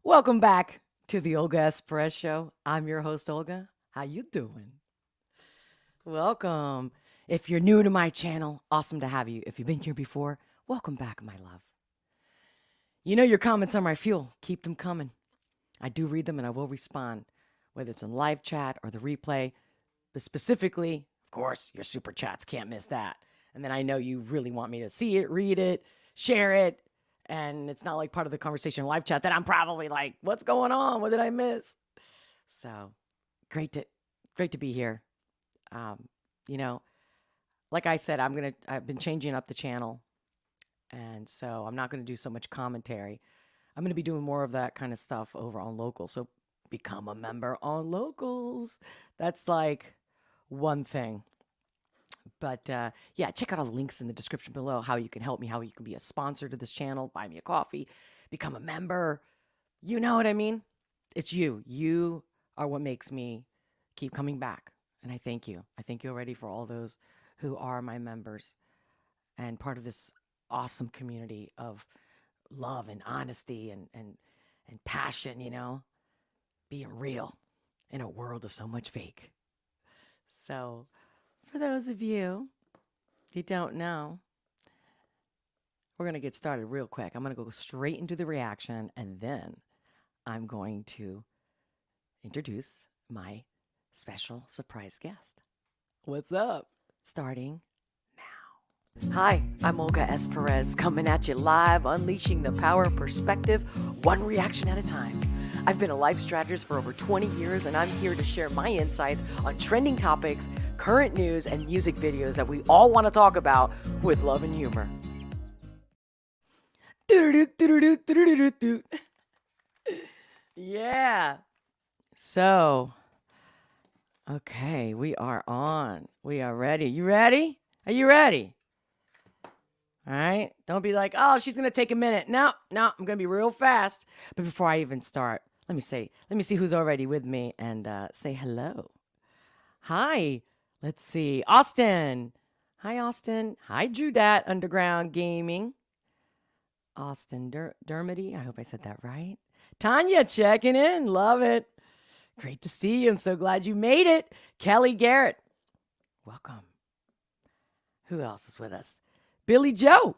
Welcome back to the Olga S. Perez show. I'm your host, Olga. How you doing? Welcome. If you're new to my channel, awesome to have you. If you've been here before, welcome back, my love. You know your comments are my fuel. Keep them coming. I do read them and I will respond, whether it's in live chat or the replay. But specifically, of course, your super chats. Can't miss that. And then I know you really want me to see it, read it, share it. And it's not like part of the conversation live chat that I'm probably like, what's going on? What did I miss? So great to be here. Um, you know, like I said, I've been changing up the channel. And so I'm not going to do so much commentary. I'm going to be doing more of that kind of stuff over on Local. So become a member on Locals. That's like one thing. But yeah, check out all the links in the description below, how you can help me, how you can be a sponsor to this channel, buy me a coffee, become a member. You know what I mean? It's you. You are what makes me keep coming back. And I thank you. I thank you already for all those who are my members and part of this awesome community of love and honesty and passion, being real in a world of so much fake. So for those of you who don't know, we're going to get started real quick. I'm going to go straight into the reaction, and then I'm going to introduce my special surprise guest. What's up? Starting now. Hi, I'm Olga S. Perez, coming at you live, unleashing the power of perspective, one reaction at a time. I've been a life strategist for over 20 years, and I'm here to share my insights on trending topics, current news, and music videos that we all want to talk about with love and humor. Yeah. So, okay, we are on. We are ready. You ready? Are you ready? All right. Don't be like, oh, she's going to take a minute. No, I'm going to be real fast. But before I even start, let me see who's already with me and say hello. Hi. Let's see. Austin. Hi, Austin. Hi, Drew Dat, Underground Gaming. Austin Dermody. I hope I said that right. Tanya checking in. Love it. Great to see you. I'm so glad you made it. Kelly Garrett. Welcome. Who else is with us? Billy Joe.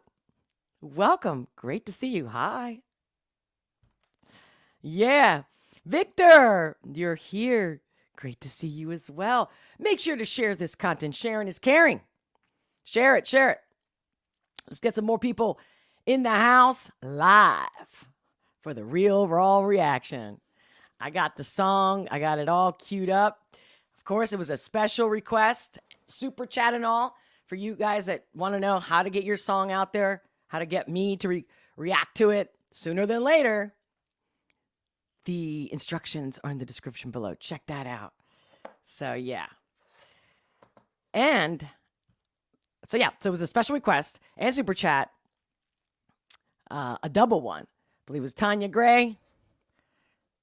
Welcome. Great to see you. Hi. Yeah. Victor, you're here. Great to see you as well. Make sure to share this content. Sharing is caring. Share it. Let's get some more people in the house live for the real raw reaction. I got the song. I got it all queued up. Of course, it was a special request, super chat and all, for you guys that want to know how to get your song out there, how to get me to react to it sooner than later. The instructions are in the description below. Check that out. So, yeah. And so it was a special request and super chat, a double one. I believe it was Tanya Gray.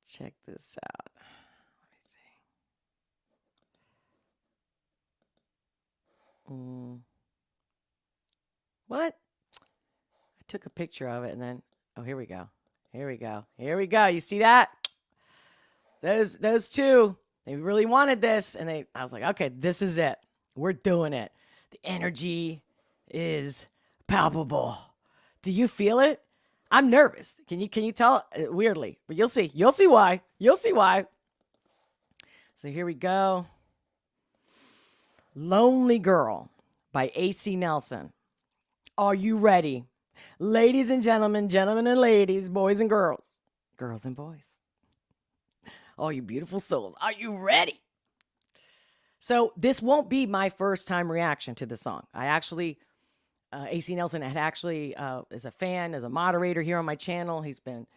Check this out. Let me see. What? I took a picture of it and then, oh, here we go. You see that? Those two, they really wanted this, and I was like, okay, this is it. We're doing it. The energy is palpable. Do you feel it? I'm nervous. Can you tell? Weirdly, but you'll see. You'll see why. So here we go. Lonely Girl by AC Nelson. Are you ready? Ladies and gentlemen, gentlemen and ladies, boys and girls, girls and boys, all you beautiful souls, are you ready? So this won't be my first time reaction to the song. I actually, AC Nelson had actually, is a fan, as a moderator here on my channel. He's been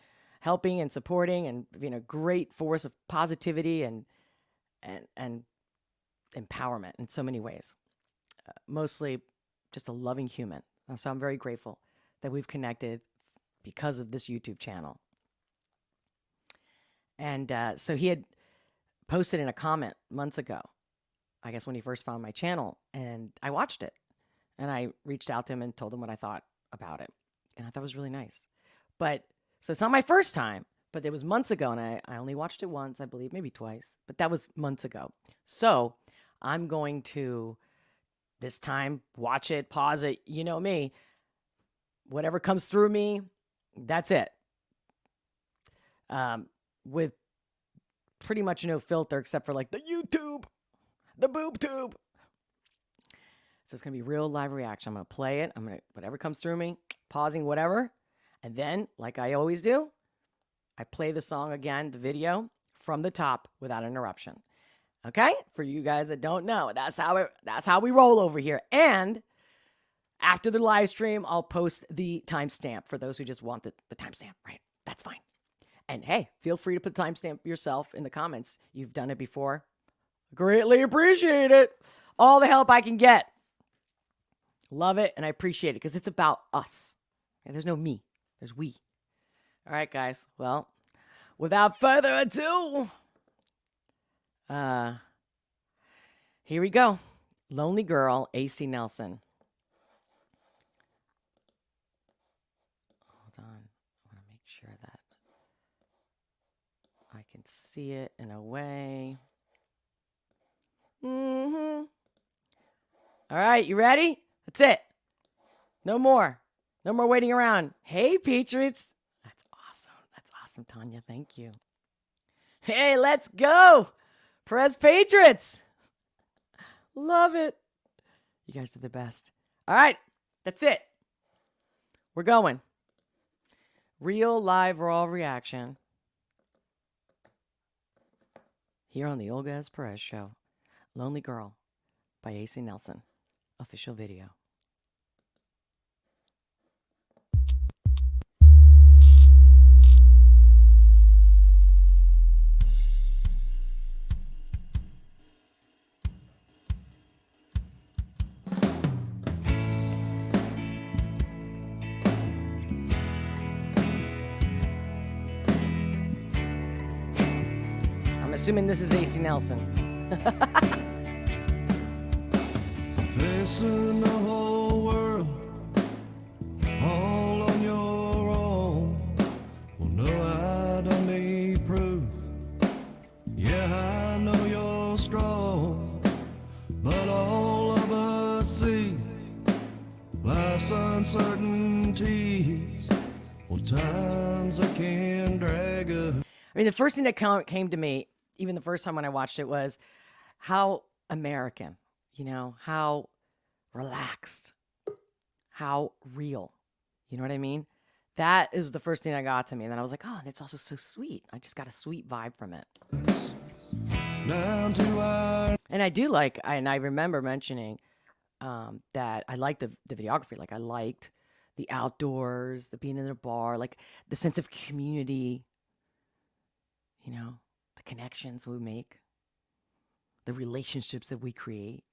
helping and supporting and being a great force of positivity and empowerment in so many ways. Mostly just a loving human. So I'm very grateful that we've connected because of this YouTube channel. And so he had posted in a comment months ago, I guess when he first found my channel, and I watched it. And I reached out to him and told him what I thought about it. And I thought it was really nice. But so it's not my first time, but it was months ago, and I only watched it once, I believe, maybe twice, but that was months ago. So I'm going to this time watch it, pause it. You know me, whatever comes through me, that's it. With pretty much no filter except for like the YouTube, the boob tube. So it's going to be real live reaction. I'm going to play it. I'm going to, whatever comes through me, pausing, whatever. And then, like I always do, I play the song again, the video, from the top without interruption. Okay? For you guys that don't know, that's how we roll over here. And after the live stream, I'll post the timestamp for those who just want the timestamp, right? That's fine. And hey, feel free to put the timestamp yourself in the comments. You've done it before. Greatly appreciate it. All the help I can get. Love it, and I appreciate it because it's about us. And there's no me. There's we. All right, guys. Well, without further ado, here we go. Lonely Girl, AC Nelson. Hold on. I want to make sure that I can see it in a way. All right, you ready? That's it. No more. No more waiting around. Hey, Patriots. That's awesome. That's awesome, Tanya. Thank you. Hey, let's go. Perez Patriots. Love it. You guys are the best. All right. That's it. We're going. Real live raw reaction here on the Olga S. Perez Show. Lonely Girl by AC Nelson. Official video. I'm assuming this is AC Nelson. Facing the whole world all on your own. Well, no, I don't need proof. Yeah, I know you're strong, but all of us see life's uncertainties. Well, times that can drag us. I mean, the first thing that came to me, even the first time when I watched it, was how American, you know, how relaxed, how real. You know what I mean? That is the first thing that got to me. And then I was like, oh, and it's also so sweet. I just got a sweet vibe from it. Down to our... And I do like, and I remember mentioning that I liked the videography. Like, I liked the outdoors, the being in a bar, like the sense of community, you know, the connections we make, the relationships that we create.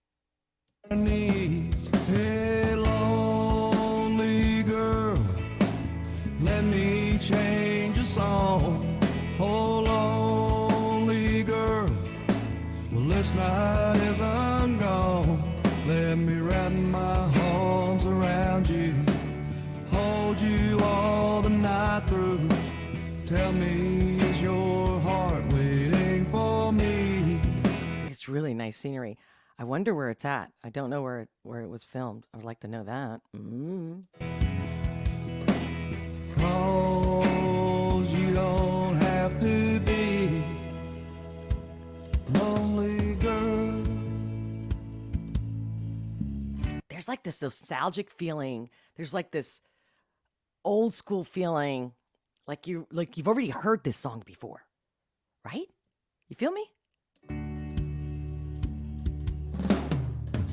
Knees. Hey, lonely girl, let me change a song. Oh, lonely girl, well, this night as I'm gone, let me wrap my arms around you, hold you all the night through. Tell me, is your heart waiting for me? It's really nice scenery. I wonder where it's at. I don't know where it was filmed. I would like to know that. Cause you don't have to be lonely girl. There's like this nostalgic feeling. There's like this old school feeling, like you've already heard this song before, right? You feel me?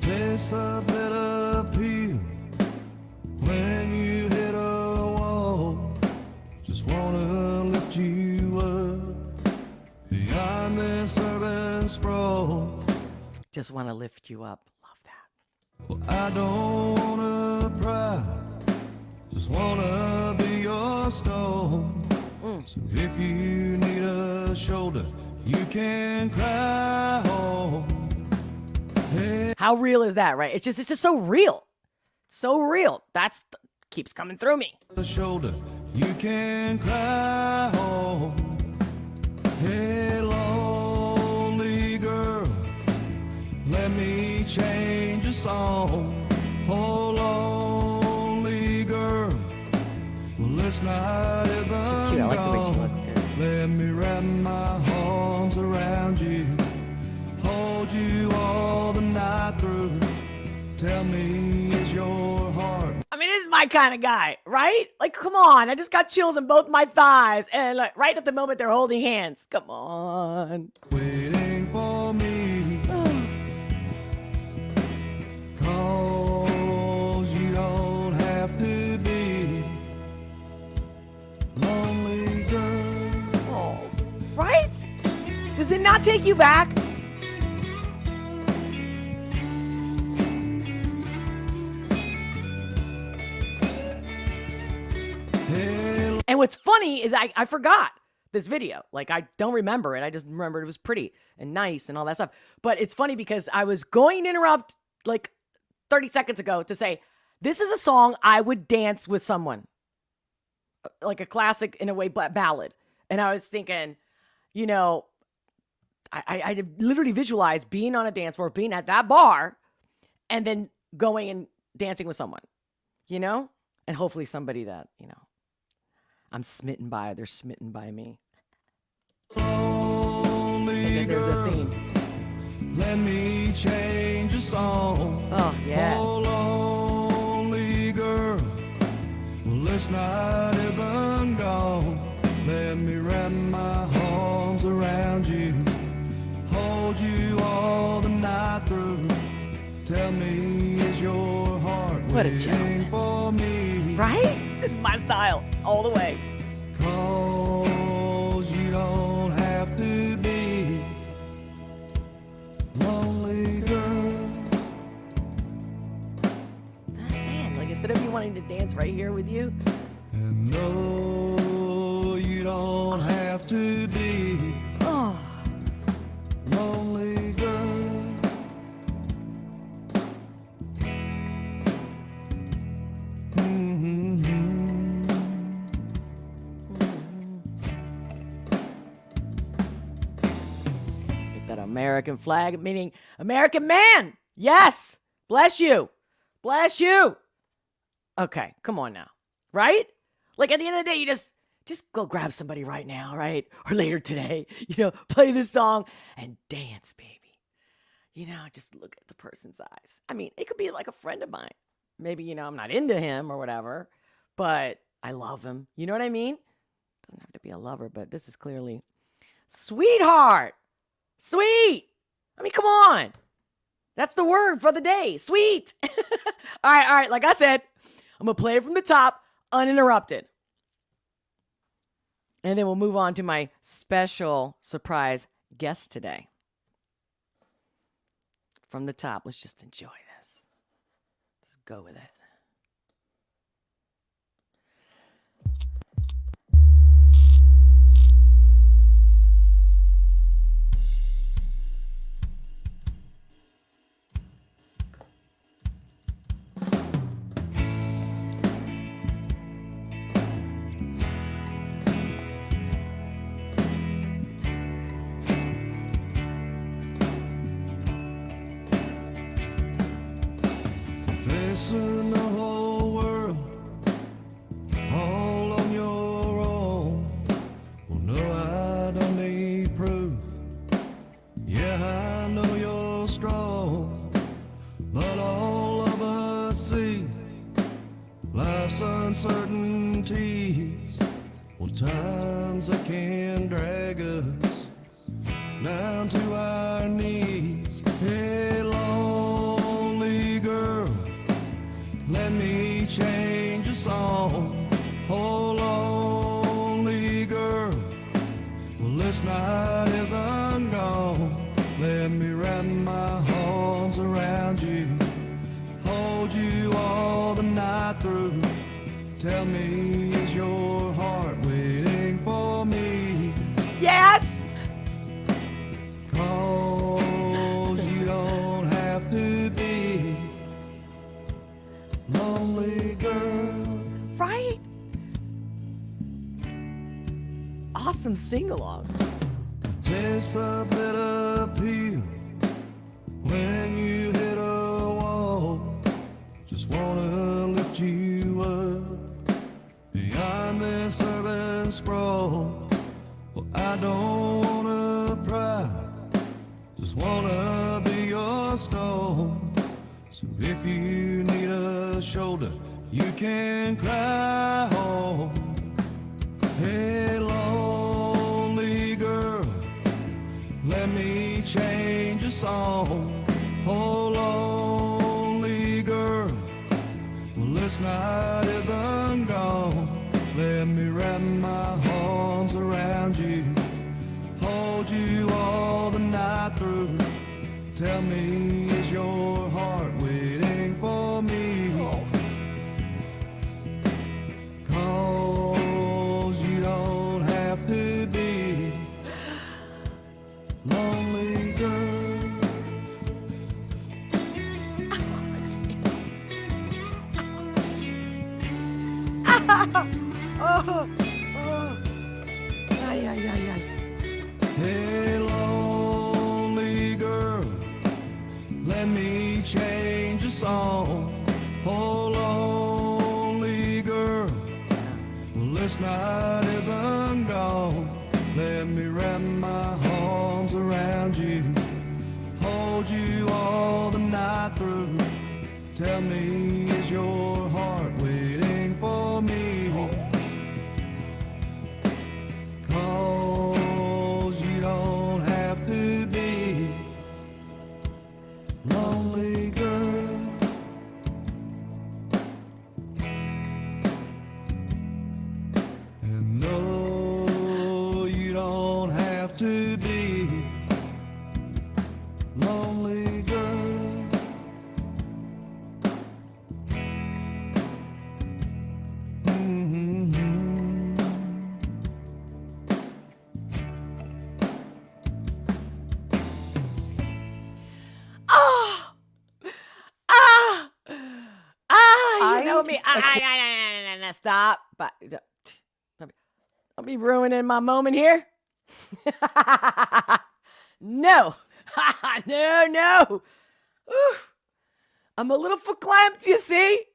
Tastes a bitter pill when you hit a wall. Just wanna lift you up beyond this urban sprawl. Just want to lift you up. Love that. Well, I don't wanna pry, just wanna be your stone. So if you need a shoulder, you can cry home. Hey. How real is that, right? It's just so real. So real. Keeps coming through me. The shoulder, you can cry home. song. Oh, lonely girl. Well, this night is She's cute. I like the way she ungone. looks too. Let me wrap my arms around you, hold you all the night through. Tell me, is your heart? I mean, this is my kind of guy, right? Like, come on. I just got chills in both my thighs. And like, right at the moment, they're holding hands. Come on. Waiting for me. Cause you don't have to be lonely girl. Oh, right? Does it not take you back? Hey, And what's funny is I forgot this video. Like, I don't remember it. I just remembered it was pretty and nice and all that stuff. But it's funny because I was going to interrupt like 30 seconds ago to say, this is a song I would dance with someone. Like a classic, in a way, ballad. And I was thinking, you know, I literally visualized being on a dance floor, being at that bar, and then going and dancing with someone, you know? And hopefully somebody that, you know, I'm smitten by, they're smitten by me. And then there's a scene. let me change your song. Oh, yeah. Oh, lonely girl. Well, this night is ungone. Let me wrap my arms around you, hold you all the night through. Tell me, is your heart What a waiting gentleman. for me? Right? This is my style, all the way. Cause you don't have to be lonely girl. I'm saying, like, instead of me wanting to dance right here with you, And no, you don't have to be oh, lonely girl. get that American flag, meaning American man. Yes. Bless you. Bless you. Okay, come on now. Right? Like, at the end of the day, you just go grab somebody right now, right? Or later today, you know, play this song and dance, baby. You know, just look at the person's eyes. I mean, it could be like a friend of mine. Maybe, you know, I'm not into him or whatever, but I love him. You know what I mean? Doesn't have to be a lover, but this is clearly sweetheart. Sweet. I mean, come on. That's the word for the day. Sweet. All right. Like I said, I'm going to play it from the top, uninterrupted. And then we'll move on to my special surprise guest today. From the top, let's just enjoy this. Just go with it. Facing the whole world all on your own. Well, no, I don't need proof. Yeah, I know you're strong, but all of us see life's uncertainties. Well, times that can drag us down to our knees. Hey, lonely girl, let me change your song. Oh, lonely girl, well, this night is ungone. Let me wrap my arms around you, hold you all the night through. Tell me, is your heart waiting for me? Yes. Cause you don't have to be lonely girl. Right? Awesome sing-along. Tastes a bitter pill when you hit a wall. just wanna lift you up beyond this urban sprawl. Well, I don't wanna pry, just wanna be your stone. So if you need a shoulder, you can cry home. Hey, lonely girl, let me change your song. Oh, lonely girl, well, this night isn't gone. Let me wrap my arms around you, hold you all the night through. Tell me, is your heart waiting for me? 'Cause you don't have to be lonely, girl. Oh, oh. Ay, ay, ay, ay. Hey, lonely girl, let me change your song. Oh, lonely girl, well, this night isn't gone. Let me wrap my arms around you, hold you all the night through. Tell me, is your heart waiting for me? 'Cause you don't have to be lonely, girl. And no, you don't have to be lonely, girl. Mm-hmm. You know me. Stop. But don't be ruining my moment here. No. No. Ooh. I'm a little verklempt, you see?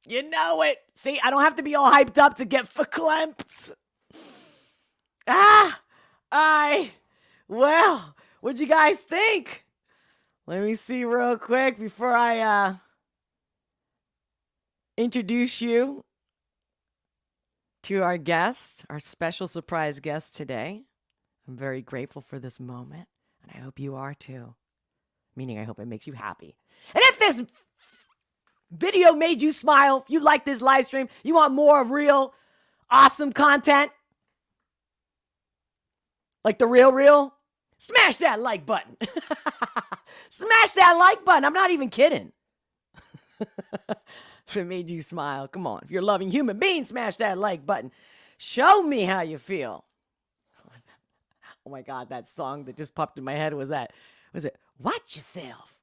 You know it. See, I don't have to be all hyped up to get verklempt. Well, what'd you guys think? Let me see real quick before I introduce you to our guest, our special surprise guest today. I'm very grateful for this moment, and I hope you are too. Meaning, I hope it makes you happy. And if this video made you smile, if you like this live stream, you want more real, awesome content, like the real, smash that like button. Smash that like button. I'm not even kidding. If it made you smile, come on. If you're a loving human being, smash that like button. Show me how you feel. Oh my God, that song that just popped in my head was it Watch Yourself?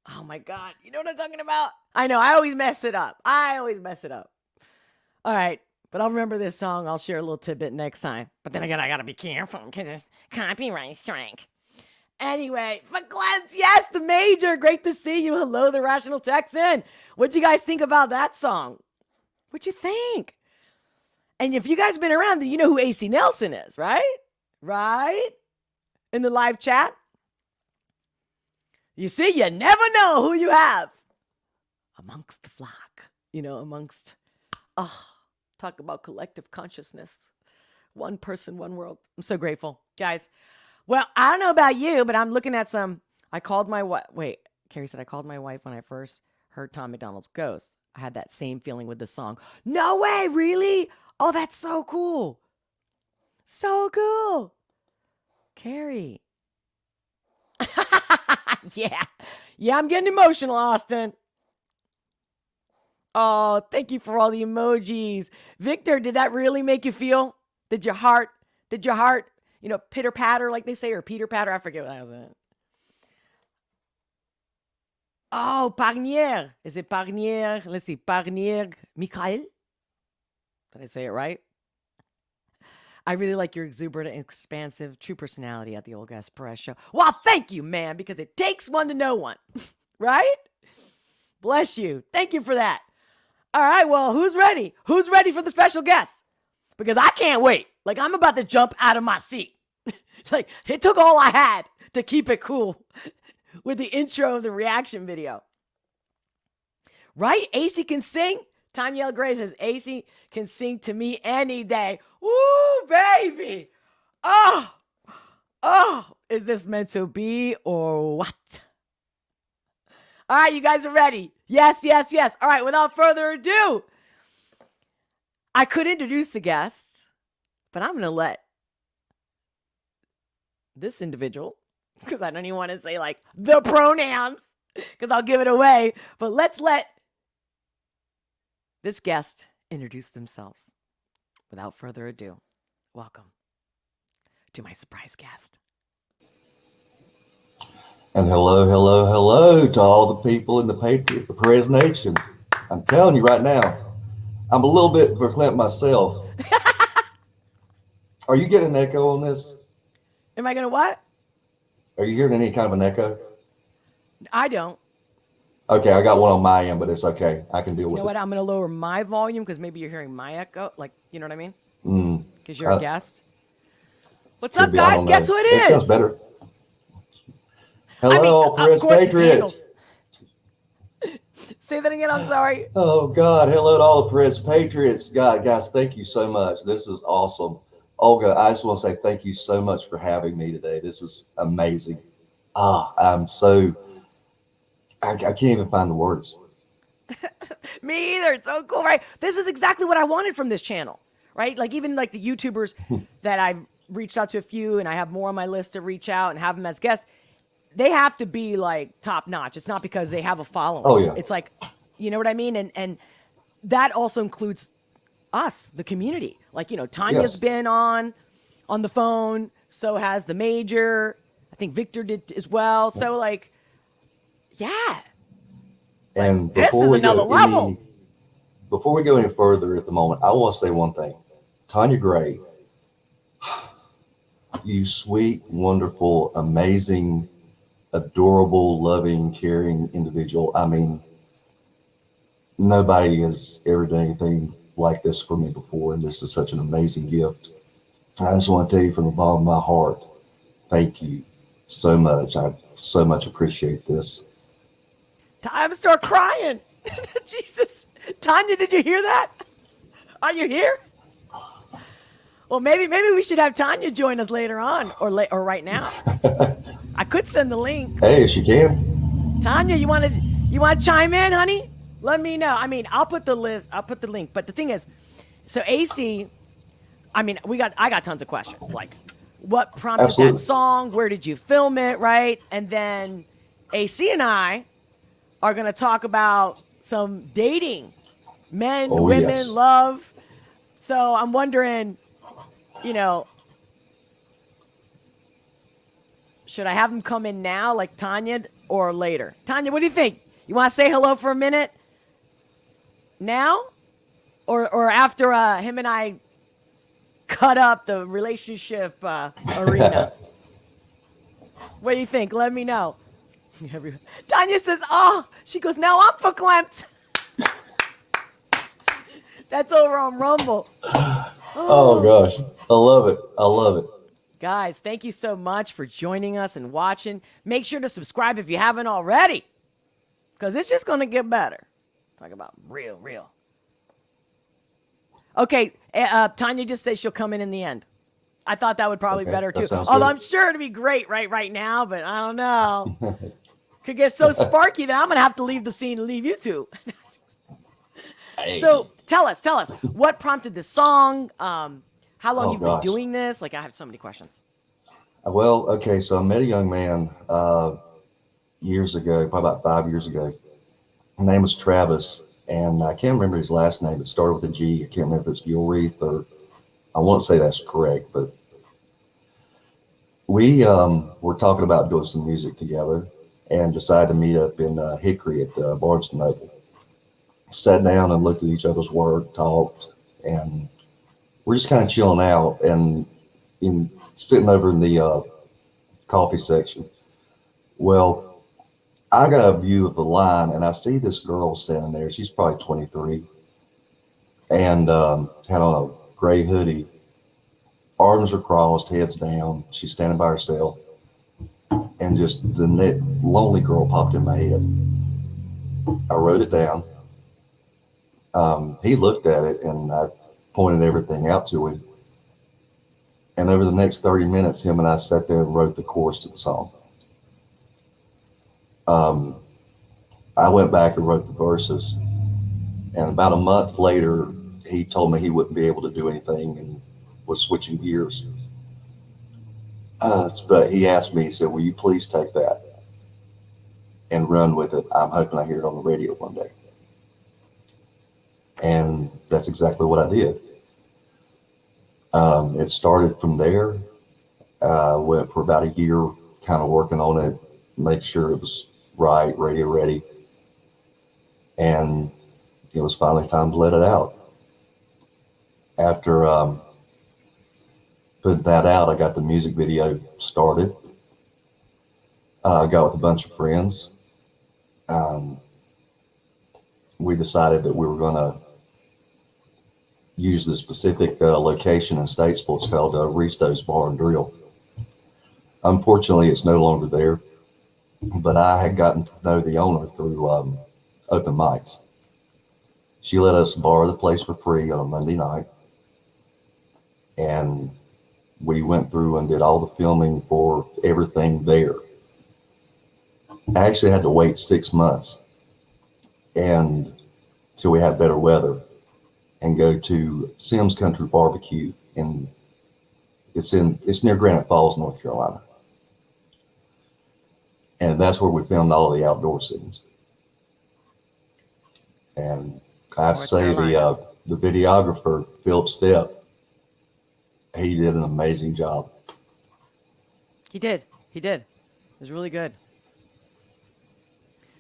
Oh my God, you know what I'm talking about? I know, I always mess it up. All right, but I'll remember this song. I'll share a little tidbit next time. But then again, I gotta be careful because it's copyright strike. Anyway, verklempt, yes, the Major. Great to see you. Hello, the Rational Texan. What'd you guys think about that song? What'd you think? And if you guys have been around, then you know who AC Nelson is, right? Right? In the live chat. You see, you never know who you have amongst the flock. Talk about collective consciousness. One person, one world. I'm so grateful. Guys, well, I don't know about you, but I'm looking at I called my wife. Wait, Carrie said I called my wife when I first heard Tom McDonald's Ghost. I had that same feeling with the song. No way, really? Oh, that's so cool. So cool. Carrie. Yeah, I'm getting emotional, Austin. Oh, thank you for all the emojis. Victor, did that really make you feel? Did your heart, pitter patter, like they say, or Peter patter? I forget what that was. Oh, Parnier. Is it Parnier? Let's see. Parnier Michael? Did I say it right? I really like your exuberant and expansive true personality at the Olga S. Perez show. Well, thank you, man, because it takes one to know one. Right? Bless you. Thank you for that. All right, well, who's ready? Who's ready for the special guest? Because I can't wait. Like, I'm about to jump out of my seat. Like, it took all I had to keep it cool with the intro of the reaction video. Right? AC can sing. Tanya L. Gray says, AC can sing to me any day. Woo, baby. Oh, is this meant to be or what? All right, you guys are ready. Yes. All right, without further ado, I could introduce the guest, but I'm going to let this individual, because I don't even want to say like the pronouns, because I'll give it away, but let's let this guest introduce themselves. Without further ado, welcome to my surprise guest. And hello to all the people in the Perez Nation. I'm telling you right now, I'm a little bit verklempt myself. Are you getting an echo on this? Am I going to what? Are you hearing any kind of an echo? I don't. Okay, I got one on my end, but it's okay. I can deal with it. You know what? I'm going to lower my volume because maybe you're hearing my echo. Like, you know what I mean? Because you're a guest. What's up, guys? Guess who it is? It sounds better. Hello, Perez Patriots. Say that again. I'm sorry. Oh, God. Hello to all the Perez Patriots. God, guys, thank you so much. This is awesome. Olga, I just want to say thank you so much for having me today. This is amazing. I'm so, I can't even find the words. Me either. It's so cool, right? This is exactly what I wanted from this channel, right? Like even like the YouTubers that I've reached out to a few, and I have more on my list to reach out and have them as guests. They have to be like top notch. It's not because they have a following. Oh, yeah. It's like, you know what I mean? And that also includes us, the community. Like, you know, Tanya's been on the phone. So has the Major. I think Victor did as well. So like, yeah. And like, this is another level. Before we go any further at the moment, I want to say one thing. Tanya Gray, you sweet, wonderful, amazing, adorable, loving, caring individual. I mean, nobody has ever done anything like this for me before, and this is such an amazing gift. I just want to tell you from the bottom of my heart, thank you so much. I so much appreciate this. I'm gonna start crying. Jesus. Tanya, did you hear that? Are you here? Well, maybe we should have Tanya join us later on or right now. I could send the link. Hey, if she can. Tanya, you want to chime in, honey? Let me know. I mean, I'll put the link. But the thing is, so AC, I mean, I got tons of questions. Like, what prompted that song? Where did you film it? Right? And then AC and I are going to talk about some dating, men, women, love. So I'm wondering, you know, should I have him come in now, like Tanya, or later? Tanya, what do you think? You want to say hello for a minute? Now? Or after him and I cut up the relationship arena? What do you think? Let me know. Tanya says, she goes, now I'm verklempt. That's over on Rumble. Oh, gosh. I love it. Guys, thank you so much for joining us and watching. Make sure to subscribe if you haven't already, because it's just going to get better. Talk about real. Okay, Tanya just says she'll come in the end. I thought that would probably be better too. Although I'm sure it'd be great right now, but I don't know. Could get so sparky that I'm going to have to leave the scene and leave you two. Hey. So tell us, what prompted this song? How long you've been doing this? Like, I have so many questions. Well, okay, so I met a young man years ago, probably about 5 years ago. His name was Travis, and I can't remember his last name. It started with a G. I can't remember if it's Gilreath, or I won't say that's correct, but we were talking about doing some music together and decided to meet up in Hickory at Barnes & Noble. Sat down and looked at each other's work, talked, and we're just kind of chilling out and sitting over in the coffee section. Well, I got a view of the line, and I see this girl standing there. She's probably 23, and had on a gray hoodie, arms are crossed, heads down. She's standing by herself, and just the lonely girl popped in my head. I wrote it down. He looked at it, and I pointed everything out to him. And over the next 30 minutes, him and I sat there and wrote the chorus to the song. I went back and wrote the verses. And about a month later, he told me he wouldn't be able to do anything and was switching gears. But he asked me, he said, will you please take that and run with it? I'm hoping I hear it on the radio one day. And that's exactly what I did. It started from there. Went for about a year kind of working on it, make sure it was right, radio ready. And it was finally time to let it out. After putting that out, I got the music video started. I got with a bunch of friends. We decided that we were going to use the specific location in Statesville. It's called Risto's Bar and Grill. Unfortunately, it's no longer there, but I had gotten to know the owner through open mics. She let us borrow the place for free on a Monday night, and we went through and did all the filming for everything there. I actually had to wait 6 months and till we had better weather and go to Sims Country Barbecue, and it's near Granite Falls, North Carolina. And that's where we filmed all the outdoor scenes. And I have to say the videographer, Philip Stepp, he did an amazing job. He did. It was really good.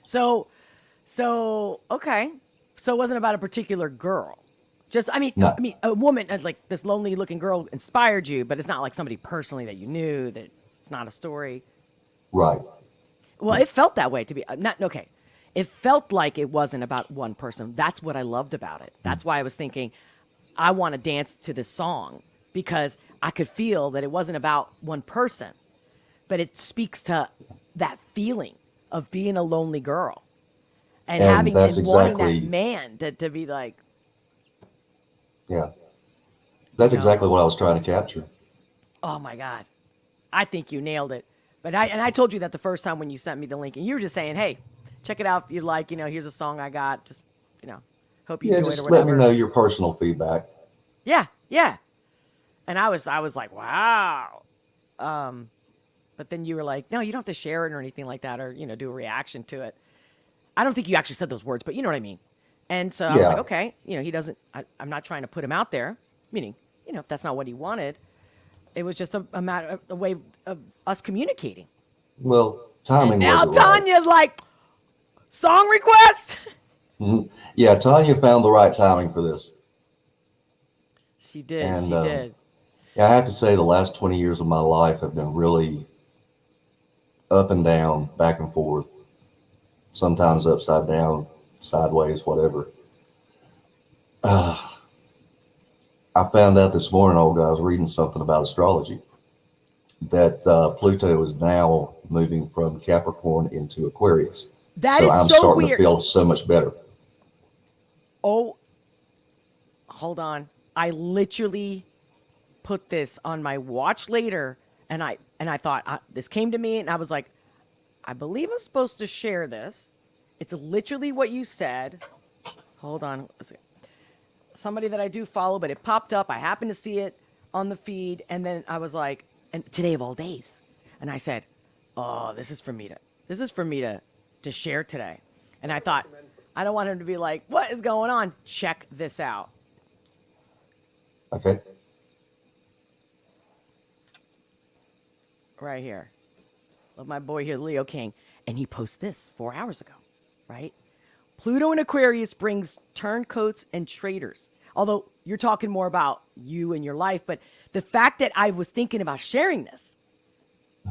So okay. So it wasn't about a particular girl. Just, I mean, a woman, like this lonely looking girl inspired you, but it's not like somebody personally that you knew, that it's not a story. Right. Well, it felt that way to be okay. It felt like it wasn't about one person. That's what I loved about it. That's why I was thinking, I want to dance to this song, because I could feel that it wasn't about one person, but it speaks to that feeling of being a lonely girl and having and wanting that man to be like. Yeah, that's exactly what I was trying to capture. Oh my God, I think you nailed it. But I told you that the first time when you sent me the link, and you were just saying, hey, check it out if you like, here's a song I got, just, hope you enjoy it or whatever. Just let me know your personal feedback. Yeah. And I was like, wow. But then you were like, no, you don't have to share it or anything like that, or, do a reaction to it. I don't think you actually said those words, but you know what I mean? And so I was like, okay, he doesn't, I'm not trying to put him out there, meaning, if that's not what he wanted. It was just a matter, a way of us communicating. Well, timing. And now Tanya's like, song request. Mm-hmm. Yeah, Tanya found the right timing for this. She did. And, she did. Yeah, I have to say, the last 20 years of my life have been really up and down, back and forth, sometimes upside down, sideways, whatever. I found out this morning, Olga, I was reading something about astrology, that Pluto is now moving from Capricorn into Aquarius. So I'm starting to feel so much better. Oh, hold on. I literally put this on my watch later, and I thought, this came to me, and I was like, I believe I'm supposed to share this. It's literally what you said. Hold on. Somebody that I do follow, but it popped up. I happened to see it on the feed, and then I was like, and today of all days, and I said, oh, this is for me to share today. And I thought, I don't want him to be like, what is going on? Check this out. Okay. Right here. Love my boy here, Leo King. And he posts this 4 hours ago, right? Pluto in Aquarius brings turncoats and traitors. Although you're talking more about you and your life, but the fact that I was thinking about sharing this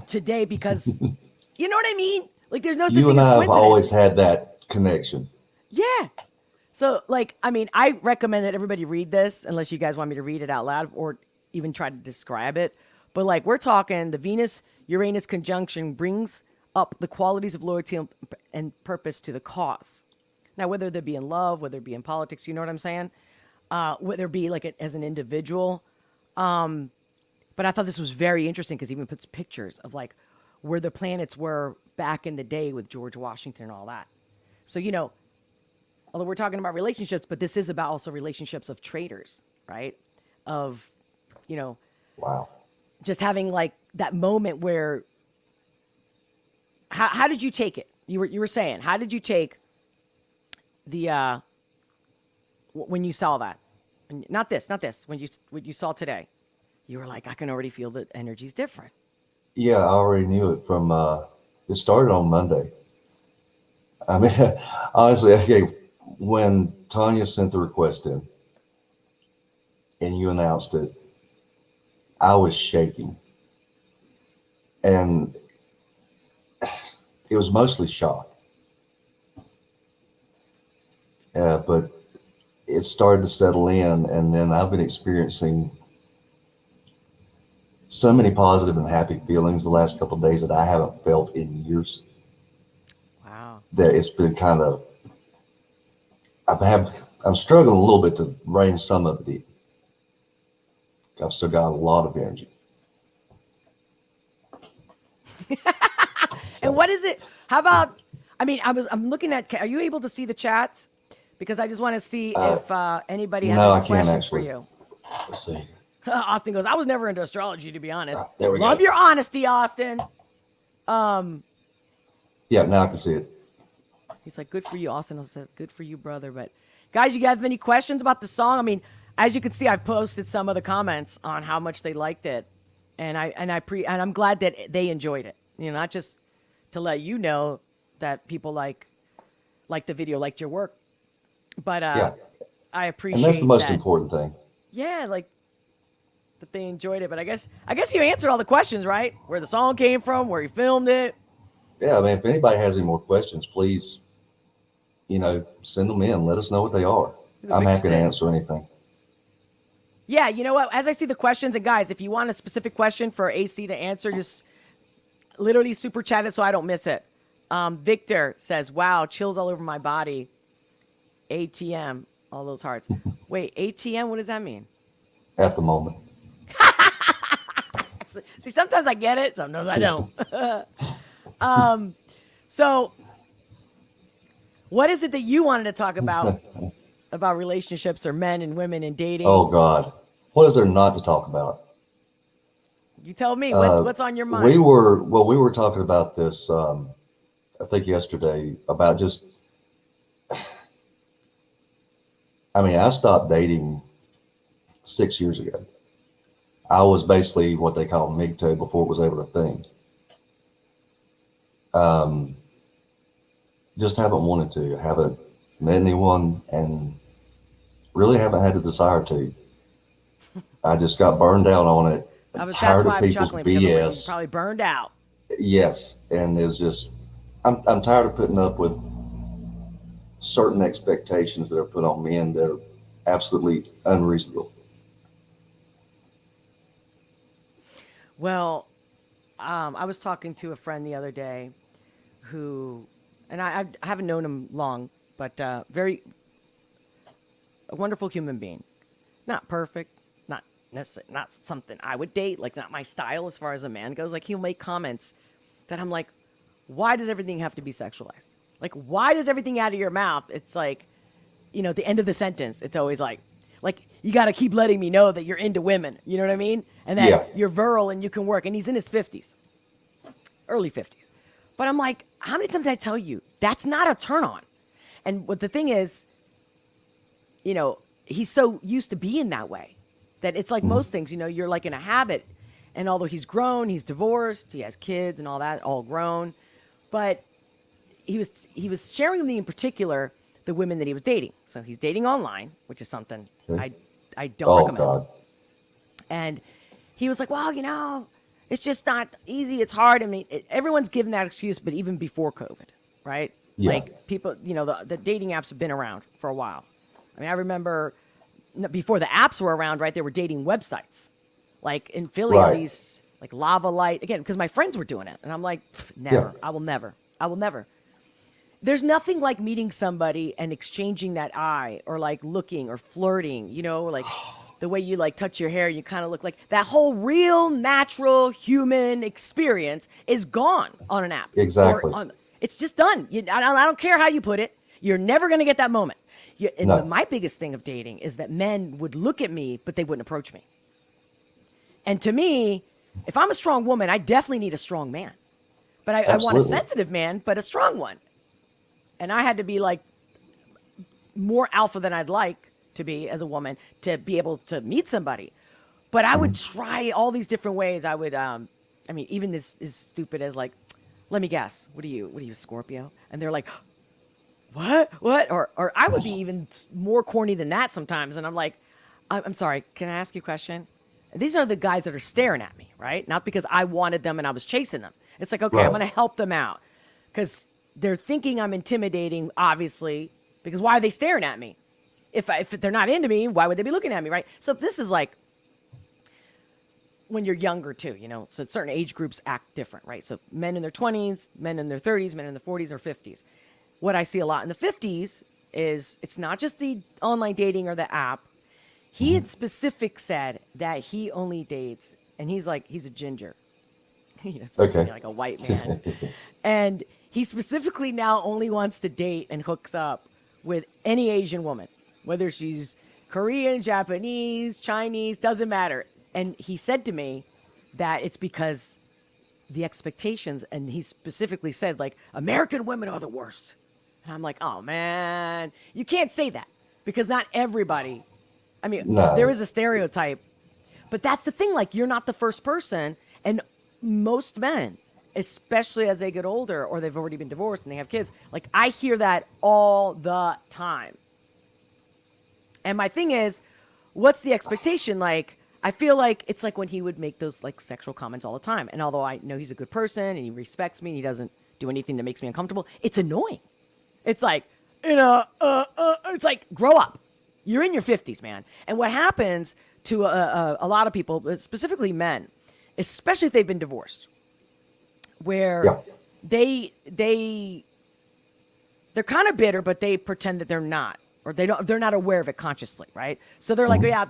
today because, you know what I mean? Like there's no such You thing and as I have coincidence. always had that connection. Yeah. So like, I mean, I recommend that everybody read this unless you guys want me to read it out loud or even try to describe it. But like we're talking the Venus Uranus conjunction brings up the qualities of loyalty and purpose to the cause. Now, whether they be in love, whether it be in politics, you know what I'm saying? Whether it be like as an individual. But I thought this was very interesting because he even puts pictures of like where the planets were back in the day with George Washington and all that. So, you know, although we're talking about relationships, but this is about also relationships of traders, right? Of, you know, Wow. just having like that moment where, how did you take it? You were saying, how did you take the, when you saw that? Not this, when you saw today, you were like, I can already feel that energy's different. Yeah, I already knew it from, it started on Monday. I mean, honestly, okay, when Tanya sent the request in and you announced it, I was shaking. And it was mostly shock. But it started to settle in, and then I've been experiencing so many positive and happy feelings the last couple of days that I haven't felt in years. Wow. That it's been kind of, I'm struggling a little bit to rein some of it in. I've still got a lot of energy. And what is it? How about, I mean, I'm looking at, are you able to see the chats? Because I just want to see if anybody has no, any I can't questions actually. for you. Let's see. Austin goes, I was never into astrology, to be honest. There we Love go. your honesty, Austin. Yeah, now I can see it. He's like, good for you, Austin. I said, good for you, brother. But guys, you guys have any questions about the song? I mean, as you can see, I've posted some of the comments on how much they liked it, and I'm glad that they enjoyed it. You know, not just to let you know that people like the video, liked your work, but Yeah. I appreciate And that's the most that. important thing. Yeah, like that they enjoyed it. But I guess you answered all the questions, right? Where the song came from, where he filmed it. Yeah, I mean, if anybody has any more questions, please, send them in. Let us know what they are. I'm happy to answer anything. Yeah, you know what? As I see the questions, and guys, if you want a specific question for AC to answer, just literally super chat it so I don't miss it. Victor says, wow, chills all over my body. ATM, all those hearts. Wait, ATM, what does that mean? At the moment. See, sometimes I get it, sometimes I don't. So what is it that you wanted to talk about relationships or men and women and dating? Oh, God. What is there not to talk about? You tell me, what's on your mind? We were talking about this, I think yesterday, about just, I stopped dating 6 years ago. I was basically what they call MGTOW before it was ever a thing. Just haven't wanted to, haven't met anyone, and really haven't had the desire to. I just got burned out on it. Tired of people's BS. Probably burned out. Yes, and it was just, I'm tired of putting up with certain expectations that are put on men that are absolutely unreasonable. Well, I was talking to a friend the other day who, and I haven't known him long, but a wonderful human being. Not perfect, not necessarily, not something I would date, like not my style as far as a man goes. Like he'll make comments that I'm like, why does everything have to be sexualized? Like, why does everything out of your mouth? It's like, at the end of the sentence, it's always like you got to keep letting me know that you're into women. You know what I mean? And that you're virile and you can work. And he's in his 50s, early 50s. But I'm like, how many times did I tell you that's not a turn on? And what the thing is, he's so used to being that way that it's like most things, you're like in a habit. And although he's grown, he's divorced, he has kids and all that, all grown. But he was sharing with me in particular the women that he was dating. So he's dating online, which is something I don't recommend. God. And he was like, well, It's just not easy. It's hard. I mean, everyone's given that excuse, but even before COVID, right? Yeah. Like people, the dating apps have been around for a while. I mean, I remember before the apps were around, right? They were dating websites. Like in Philly, Right. these like Lava Light, again, because my friends were doing it. And I'm like, never. Yeah. I will never. I will never. There's nothing like meeting somebody and exchanging that eye or like looking or flirting, like the way you like touch your hair, you kind of look like that whole real, natural human experience is gone on an app. Exactly. It's just done. I don't care how you put it. You're never going to get that moment. No. My biggest thing of dating is that men would look at me, but they wouldn't approach me. And to me, if I'm a strong woman, I definitely need a strong man. But I want a Absolutely. sensitive man, but a strong one. And I had to be like more alpha than I'd like to be as a woman to be able to meet somebody. But I would try all these different ways. I would, even this is stupid as like, let me guess, what are you, a Scorpio? And they're like, what? Or I would be even more corny than that sometimes. And I'm like, I'm sorry, can I ask you a question? These are the guys that are staring at me, right? Not because I wanted them and I was chasing them. It's like, okay, Right. I'm going to help them out because they're thinking I'm intimidating, obviously, because why are they staring at me? If they're not into me, why would they be looking at me, right? So this is like when you're younger too, so certain age groups act different, right? So men in their 20s, men in their 30s, men in their 40s or 50s. What I see a lot in the 50s is it's not just the online dating or the app. He had specific said that he only dates, and he's a ginger. Okay. Like a white man. And he specifically now only wants to date and hooks up with any Asian woman, whether she's Korean, Japanese, Chinese, doesn't matter. And he said to me that it's because the expectations, and he specifically said, like, American women are the worst. And I'm like, oh, man, you can't say that because not everybody. I mean, No. there is a stereotype, but that's the thing. Like, you're not the first person. And most men, especially as they get older or they've already been divorced and they have kids, like, I hear that all the time. And my thing is, what's the expectation? Like, I feel like it's like when he would make those like sexual comments all the time. And although I know he's a good person and he respects me and he doesn't do anything that makes me uncomfortable, it's annoying. It's like, it's like, grow up. You're in your 50s, man. And what happens to a lot of people, specifically men, especially if they've been divorced, where they're kind of bitter, but they pretend that they're not, or they're not aware of it consciously, right? So they're like, yeah,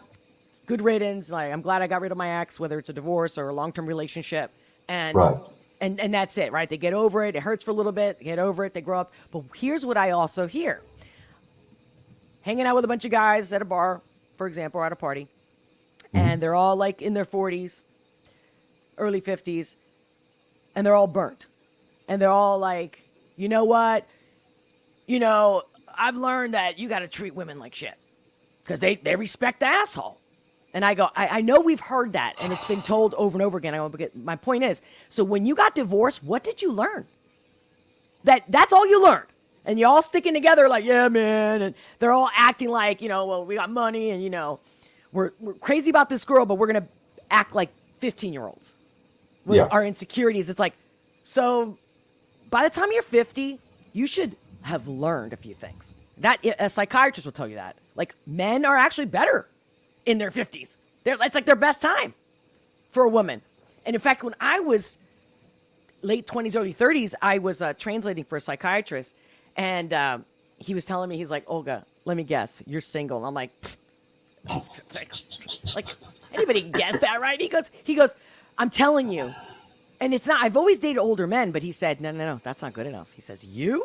good riddance. Like, I'm glad I got rid of my ex, whether it's a divorce or a long-term relationship. And Right. and that's it, right? They get over it. It hurts for a little bit. They get over it. They grow up. But here's what I also hear. Hanging out with a bunch of guys at a bar, for example, or at a party, and they're all like in their 40s, early 50s, and they're all burnt. And they're all like, you know what? I've learned that you got to treat women like shit because they respect the asshole. And I go, I know we've heard that, and it's been told over and over again. My point is, so when you got divorced, what did you learn? That's all you learned. And you're all sticking together like, yeah, man. And they're all acting like, well, we got money and, we're crazy about this girl, but we're going to act like 15-year-olds with our insecurities. It's like, so by the time you're 50, you should have learned a few things. That a psychiatrist will tell you that. Like, men are actually better in their 50s. It's like their best time for a woman. And in fact, when I was late 20s, early 30s, I was translating for a psychiatrist. And he was telling me, he's like, Olga, let me guess, you're single. And I'm like, anybody can guess that, right? He goes, I'm telling you. And it's not, I've always dated older men, but he said, no, that's not good enough. He says, you've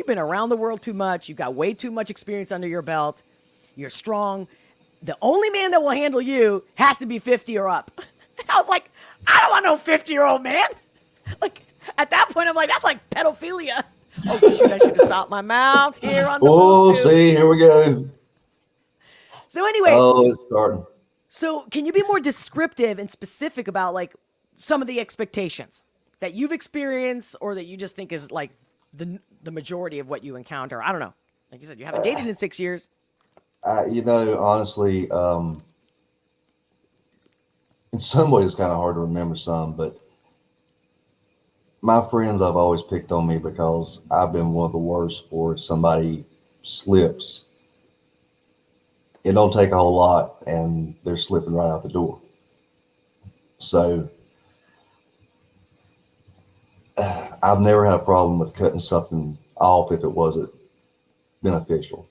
been around the world too much. You've got way too much experience under your belt. You're strong. The only man that will handle you has to be 50 or up. And I was like, I don't want no 50-year-old man. Like, at that point, I'm like, that's like pedophilia. Oh, shoot, I should have stopped my mouth here on the Oh, Bluetooth. see, here we go. So anyway. Oh, it's starting. So can you be more descriptive and specific about like some of the expectations that you've experienced or that you just think is like the majority of what you encounter? I don't know. Like you said, you haven't dated in 6 years. Honestly, in some ways it's kind of hard to remember some, but my friends I've always picked on me because I've been one of the worst for if somebody slips. It don't take a whole lot and they're slipping right out the door. So I've never had a problem with cutting something off if it wasn't beneficial.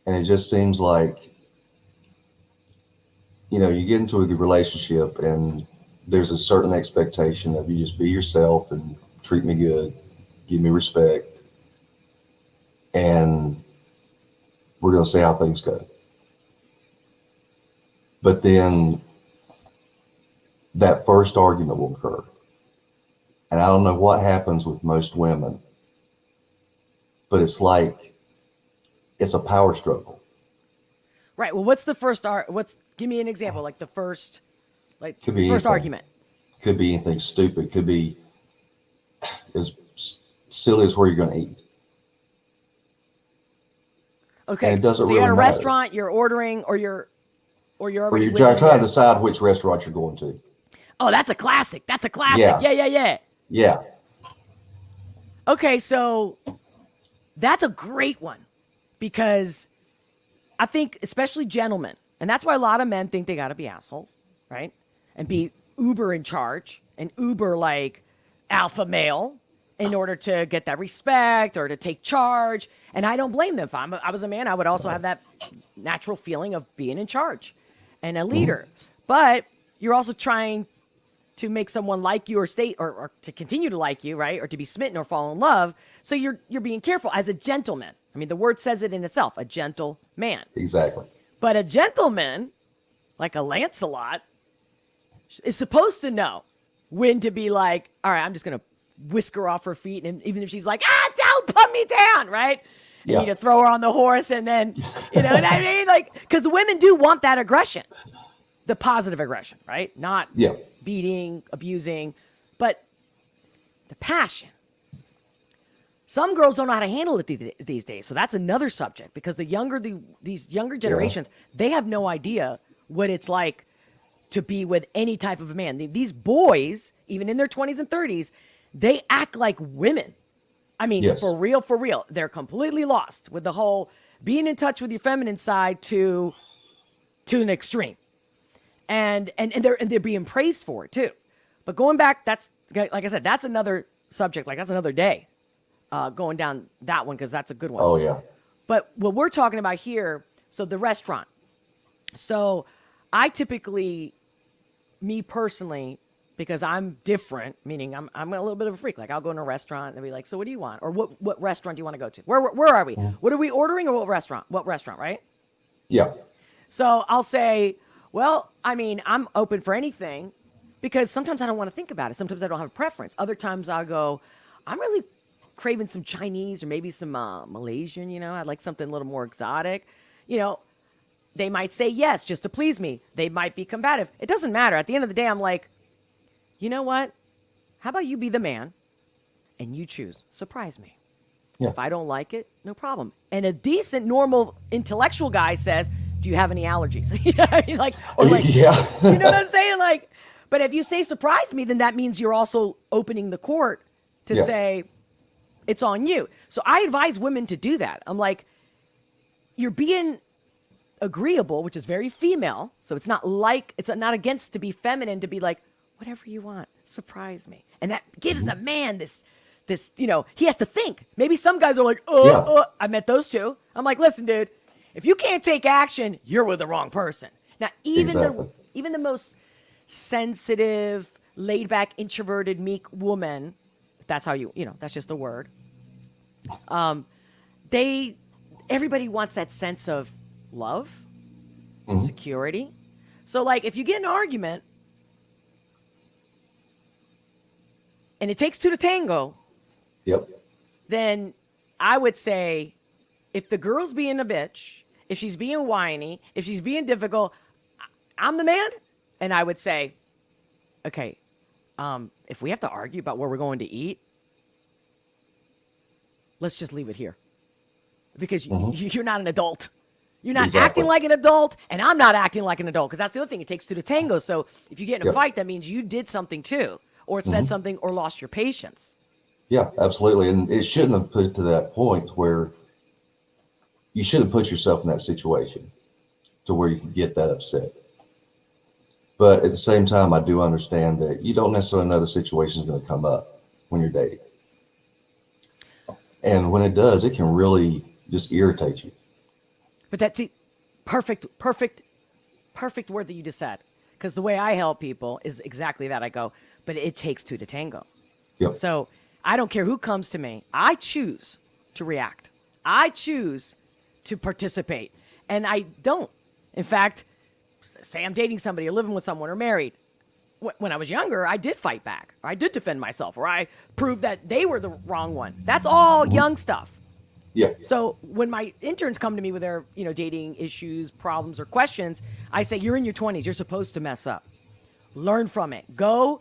And it just seems like, you know, you get into a good relationship and there's a certain expectation of you just be yourself and treat me good, give me respect, and we're going to see how things go. But then that first argument will occur. And I don't know what happens with most women, but it's like, it's a power struggle. Right. Well, what's the first give me an example, like the first Could be first anything. argument. Could be anything stupid. Could be as silly as where you're going to eat. Okay. And it doesn't so you're really at a matter. restaurant, you're ordering, or you're Or already you're with trying to them. decide which restaurant you're going to. Oh, that's a classic. That's a classic. Yeah. Yeah. Okay, so that's a great one because I think especially gentlemen, and that's why a lot of men think they got to be assholes, right? And be uber in charge and uber like alpha male in order to get that respect or to take charge. And I don't blame them. If I was a man, I would also have that natural feeling of being in charge and a leader. But you're also trying to make someone like you or stay or to continue to like you, right? Or to be smitten or fall in love. So you're being careful as a gentleman. I mean, the word says it in itself, a gentle man. Exactly. But a gentleman, like a Lancelot, is supposed to know when to be like, all right, I'm just going to whisk her off her feet. And even if she's like, don't put me down, right? And you need to throw her on the horse and then, you know what I mean? Like, because the women do want that aggression, the positive aggression, right? Not beating, abusing, but the passion. Some girls don't know how to handle it these days. So that's another subject because these younger generations, they have no idea what it's like to be with any type of a man. These boys, even in their 20s and 30s, they act like women. I mean, for real. They're completely lost with the whole being in touch with your feminine side to an extreme. And they're being praised for it too. But going back, that's like I said, that's another subject. Like that's another day going down that one because that's a good one. Oh yeah. But what we're talking about here, so the restaurant. So I typically, me personally, because I'm different, meaning I'm a little bit of a freak. Like I'll go in a restaurant and they'll be like, "So what do you want?" Or what restaurant do you want to go to? Where are we? What are we ordering or what restaurant? What restaurant, right? Yeah. So I'll say, well, I mean, I'm open for anything because sometimes I don't want to think about it. Sometimes I don't have a preference. Other times I'll go, I'm really craving some Chinese or maybe some Malaysian, you know, I'd like something a little more exotic. You know, they might say yes just to please me. They might be combative. It doesn't matter. At the end of the day, I'm like, you know what? How about you be the man and you choose? Surprise me. Yeah. If I don't like it, no problem. And a decent, normal, intellectual guy says, do you have any allergies? You know what I mean? Like, yeah. you know what I'm saying? Like, but if you say surprise me, then that means you're also opening the court to say it's on you. So I advise women to do that. I'm like, you're being agreeable, which is very female. So it's not against to be feminine, to be like, whatever you want, surprise me. And that gives the man this, you know, he has to think. Maybe some guys are like, I met those two. I'm like, listen, dude, if you can't take action, you're with the wrong person. Now, even the most sensitive, laid back, introverted, meek woman, if that's how you know, that's just a word. Everybody wants that sense of love, security. So like if you get in an argument and it takes two to tango, then I would say if the girl's being a bitch, if she's being whiny, if she's being difficult, I'm the man. And I would say, okay, if we have to argue about where we're going to eat, let's just leave it here. Because you're not an adult. You're not Exactly. acting like an adult, and I'm not acting like an adult, because that's the other thing. It takes two to tango. So if you get in a Yep. fight, that means you did something too, or it said something, or lost your patience. Yeah, absolutely. And it shouldn't have put to that point where you shouldn't put yourself in that situation to where you can get that upset. But at the same time, I do understand that you don't necessarily know the situation is going to come up when you're dating. And when it does, it can really just irritate you. But that's it. Perfect word that you just said. Because the way I help people is exactly that. I go, but it takes two to tango. Yep. So I don't care who comes to me. I choose to react. I choose to participate. And I don't. In fact, say I'm dating somebody or living with someone or married. When I was younger, I did fight back. Or I did defend myself. Or I proved that they were the wrong one. That's all young stuff. Yeah. So when my interns come to me with their, dating issues, problems, or questions, I say, you're in your 20s. You're supposed to mess up. Learn from it. Go,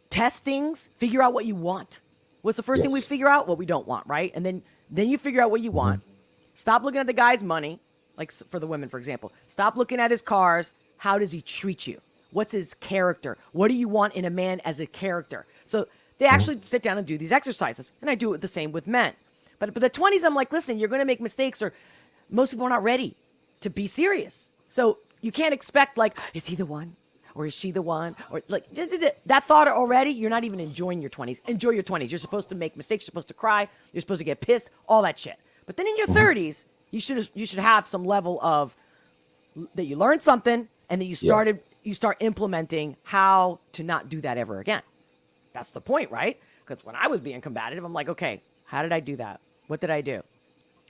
test things. Figure out what you want. What's the first thing we Yes. figure out? What we don't want, right? And then you figure out what you want. Stop looking at the guy's money, like for the women, for example. Stop looking at his cars. How does he treat you? What's his character? What do you want in a man as a character? So they actually sit down and do these exercises. And I do it the same with men. But the 20s, I'm like, listen, you're going to make mistakes, or most people are not ready to be serious. So you can't expect, like, is he the one? Or is she the one? Or like that thought already, you're not even enjoying your 20s. Enjoy your 20s. You're supposed to make mistakes. You're supposed to cry. You're supposed to get pissed, all that shit. But then in your 30s, you should have some level of that you learned something, and that you start implementing how to not do that ever again. That's the point, right? Because when I was being combative, I'm like, okay, how did I do that? What did I do?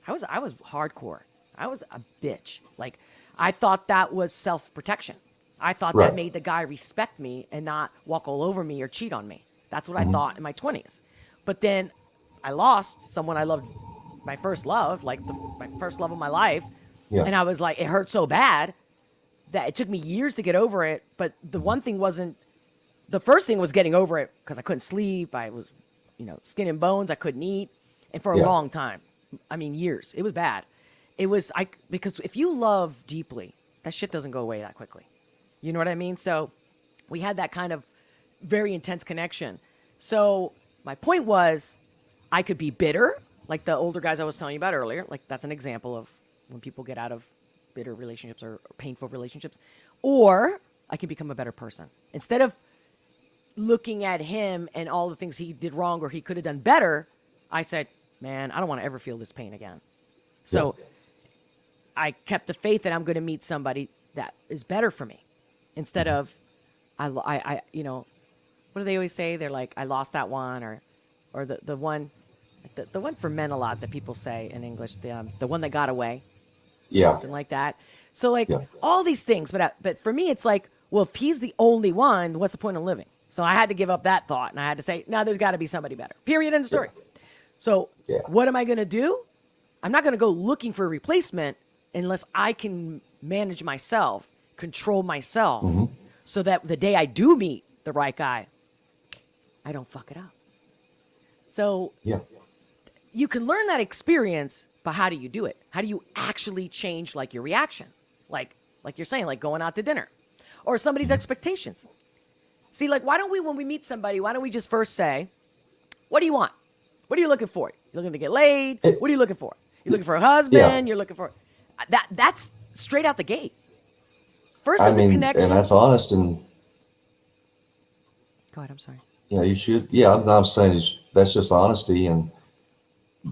I was hardcore. I was a bitch. Like, I thought that was self-protection. I thought that made the guy respect me and not walk all over me or cheat on me. That's what I thought in my 20s. But then I lost someone I loved, my first love, like my first love of my life. Yeah. And I was like, it hurt so bad that it took me years to get over it. But the first thing was getting over it, because I couldn't sleep. I was, skin and bones. I couldn't eat. And for a long time, I mean, years, it was bad. Because if you love deeply, that shit doesn't go away that quickly. You know what I mean? So we had that kind of very intense connection. So my point was, I could be bitter, like the older guys I was telling you about earlier. Like, that's an example of when people get out of bitter relationships or painful relationships. Or I can become a better person. Instead of looking at him and all the things he did wrong or he could have done better, I said, man, I don't want to ever feel this pain again. So I kept the faith that I'm going to meet somebody that is better for me, instead of, what do they always say? They're like, I lost that one, or the one, the one for men a lot that people say in English, the one that got away, something like that. So all these things, but for me, it's like, well, if he's the only one, what's the point of living? So I had to give up that thought, and I had to say, no, there's got to be somebody better. Period. End of story. So what am I going to do? I'm not going to go looking for a replacement unless I can manage myself, control myself, so that the day I do meet the right guy, I don't fuck it up. So you can learn that experience, but how do you do it? How do you actually change, like, your reaction? Like you're saying, like going out to dinner or somebody's expectations. See, like, why don't we, when we meet somebody, why don't we just first say, what do you want? What are you looking for? You're looking to get laid? What are you looking for? You're looking for a husband? You're looking for... That's straight out the gate. First is a connection. And that's honest. And go ahead, I'm sorry. Yeah, you should. Yeah, I'm saying that's just honesty. And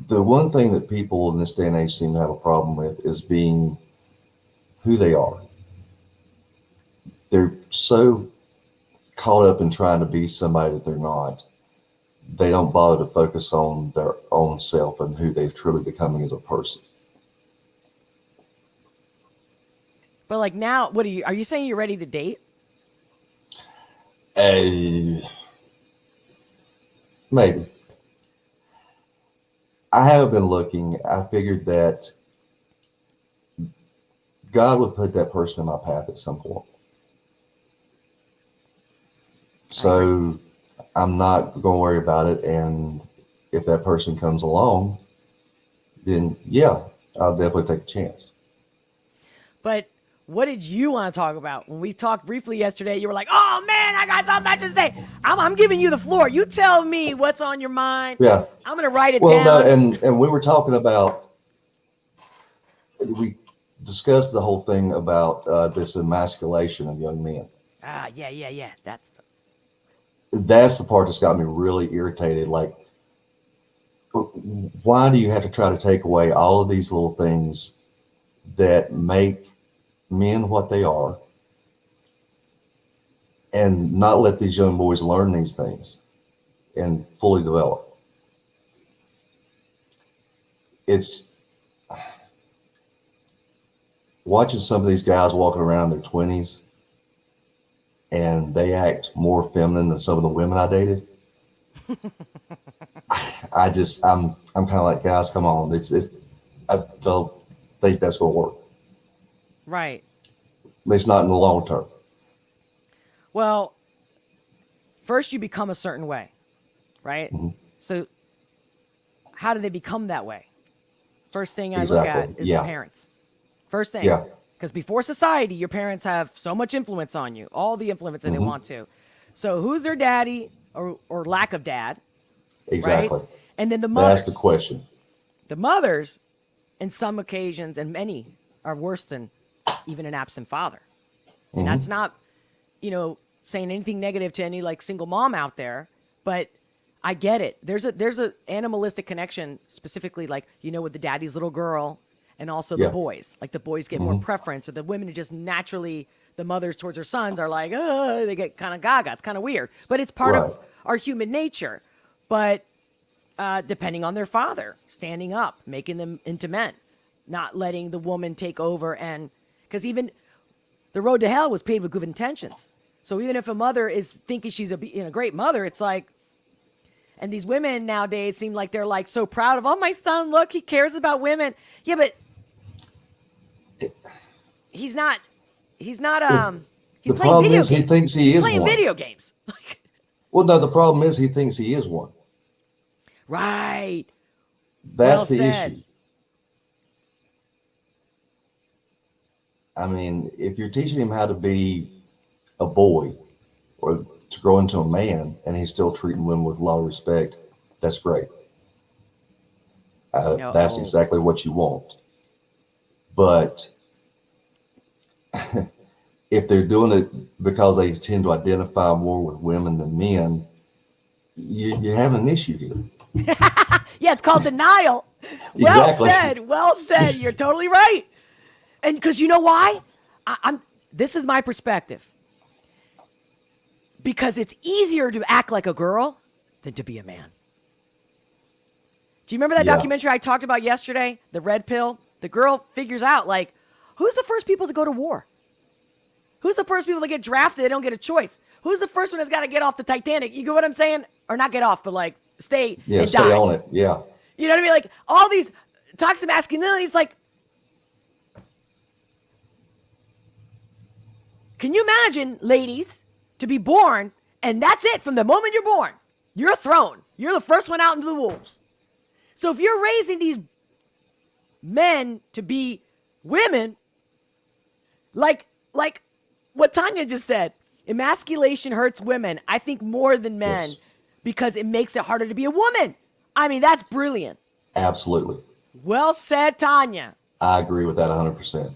the one thing that people in this day and age seem to have a problem with is being who they are. They're so caught up in trying to be somebody that they're not. They don't bother to focus on their own self and who they're truly becoming as a person. But like now, are you saying you're ready to date? Maybe. I haven't been looking. I figured that God would put that person in my path at some point. So I'm not going to worry about it. And if that person comes along, then I'll definitely take a chance. But what did you want to talk about? When we talked briefly yesterday, you were like, "Oh man, I got so much to say." I'm giving you the floor. You tell me what's on your mind. Yeah. I'm gonna write it Well, down. no, and we were talking about, we discussed the whole thing about this emasculation of young men. Yeah. That's the part that's got me really irritated. Like, why do you have to try to take away all of these little things that make men what they are and not let these young boys learn these things and fully develop? It's watching some of these guys walking around in their 20s and they act more feminine than some of the women I dated. I'm kind of like, guys, come on. I don't think that's going to work. Right. At least not in the long term. Well, first you become a certain way, right? Mm-hmm. So how do they become that way? First thing I Exactly. look at is the parents. First thing. Yeah. Because before society, your parents have so much influence on you, all the influence that they want to. So who's their daddy or lack of dad? Exactly. Right? And then the mothers. That's the question. The mothers, in some occasions, and many, are worse than even an absent father. And that's not, saying anything negative to any like single mom out there, but I get it. There's a animalistic connection, specifically like, with the daddy's little girl and also the boys. Like the boys get more preference, or the women are just naturally, the mothers towards their sons are like, they get kind of gaga. It's kind of weird, but it's part of our human nature. But depending on their father, standing up, making them into men, not letting the woman take over. And because even the road to hell was paved with good intentions. So even if a mother is thinking she's a great mother, it's like, and these women nowadays seem like they're like so proud of, oh, my son, look, he cares about women. Yeah, but he's not, he's playing video games. He thinks he is playing one. video games. Well, no, the problem is he thinks he is one. Right. That's Well the said. issue. I mean, if you're teaching him how to be a boy or to grow into a man and he's still treating women with a lot of respect, that's great. That's exactly what you want. But if they're doing it because they tend to identify more with women than men, you're having an issue here. Yeah, it's called denial. Exactly. Well said. You're totally right. And because you know why? This is my perspective. Because it's easier to act like a girl than to be a man. Do you remember that documentary I talked about yesterday? The Red Pill? The girl figures out, like, who's the first people to go to war? Who's the first people to get drafted? They don't get a choice. Who's the first one that's got to get off the Titanic? You get what I'm saying? Or not get off, but like stay and stay die. on it. Yeah. You know what I mean? Like all these toxic masculinity is like, can you imagine, ladies, to be born and that's it from the moment you're born? You're thrown. You're the first one out into the wolves. So if you're raising these men to be women, like what Tanya just said, emasculation hurts women, I think, more than men because it makes it harder to be a woman. I mean, that's brilliant. Absolutely. Well said, Tanya. I agree with that 100%.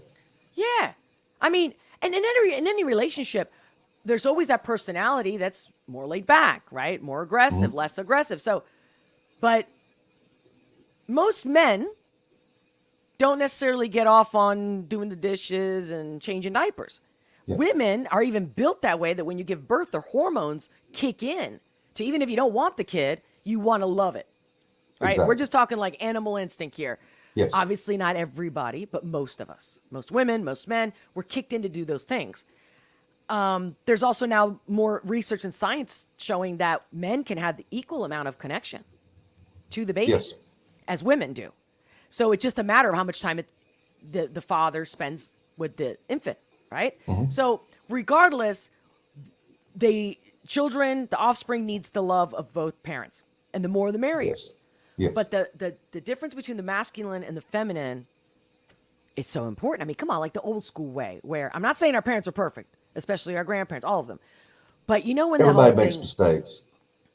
Yeah. I mean, and in any relationship, there's always that personality that's more laid back, right? More aggressive, less aggressive. So, but most men don't necessarily get off on doing the dishes and changing diapers. Yeah. Women are even built that way that when you give birth, their hormones kick in to, even if you don't want the kid, you want to love it, right? Exactly. We're just talking like animal instinct here. Yes. Obviously not everybody, but most of us, most women, most men, we're kicked in to do those things. There's also now more research and science showing that men can have the equal amount of connection to the baby as women do. So it's just a matter of how much time the father spends with the infant, right? Mm-hmm. So regardless, the offspring needs the love of both parents. And the more the merrier. Yes. But the difference between the masculine and the feminine is so important. I mean, come on, like the old school way, where I'm not saying our parents are perfect, especially our grandparents, all of them. But you know when Everybody the whole makes thing, mistakes.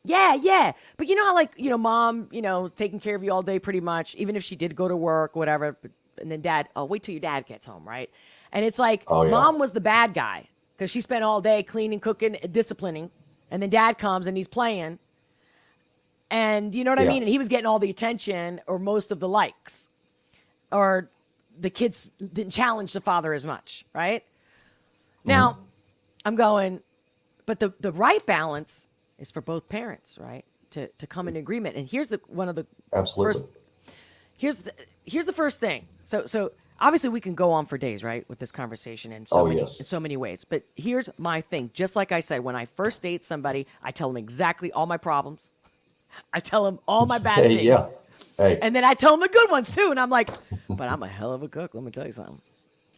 yeah. But you know how like, mom, taking care of you all day pretty much, even if she did go to work, whatever. And then dad, oh, wait till your dad gets home, right? And it's like, Oh, yeah. mom was the bad guy because she spent all day cleaning, cooking, disciplining. And then dad comes and he's playing. And you know what I Yeah. mean? And he was getting all the attention or most of the likes. Or the kids didn't challenge the father as much, right? Now, I'm going, but the right balance is for both parents, right? To come in agreement. And here's one of the Absolutely. first here's the first thing. So obviously we can go on for days, right, with this conversation in Yes. in so many ways. But here's my thing. Just like I said, when I first date somebody, I tell them exactly all my problems. I tell them all my bad Hey, things. yeah. Hey. And then I tell them the good ones too. And I'm like, but I'm a hell of a cook. Let me tell you something.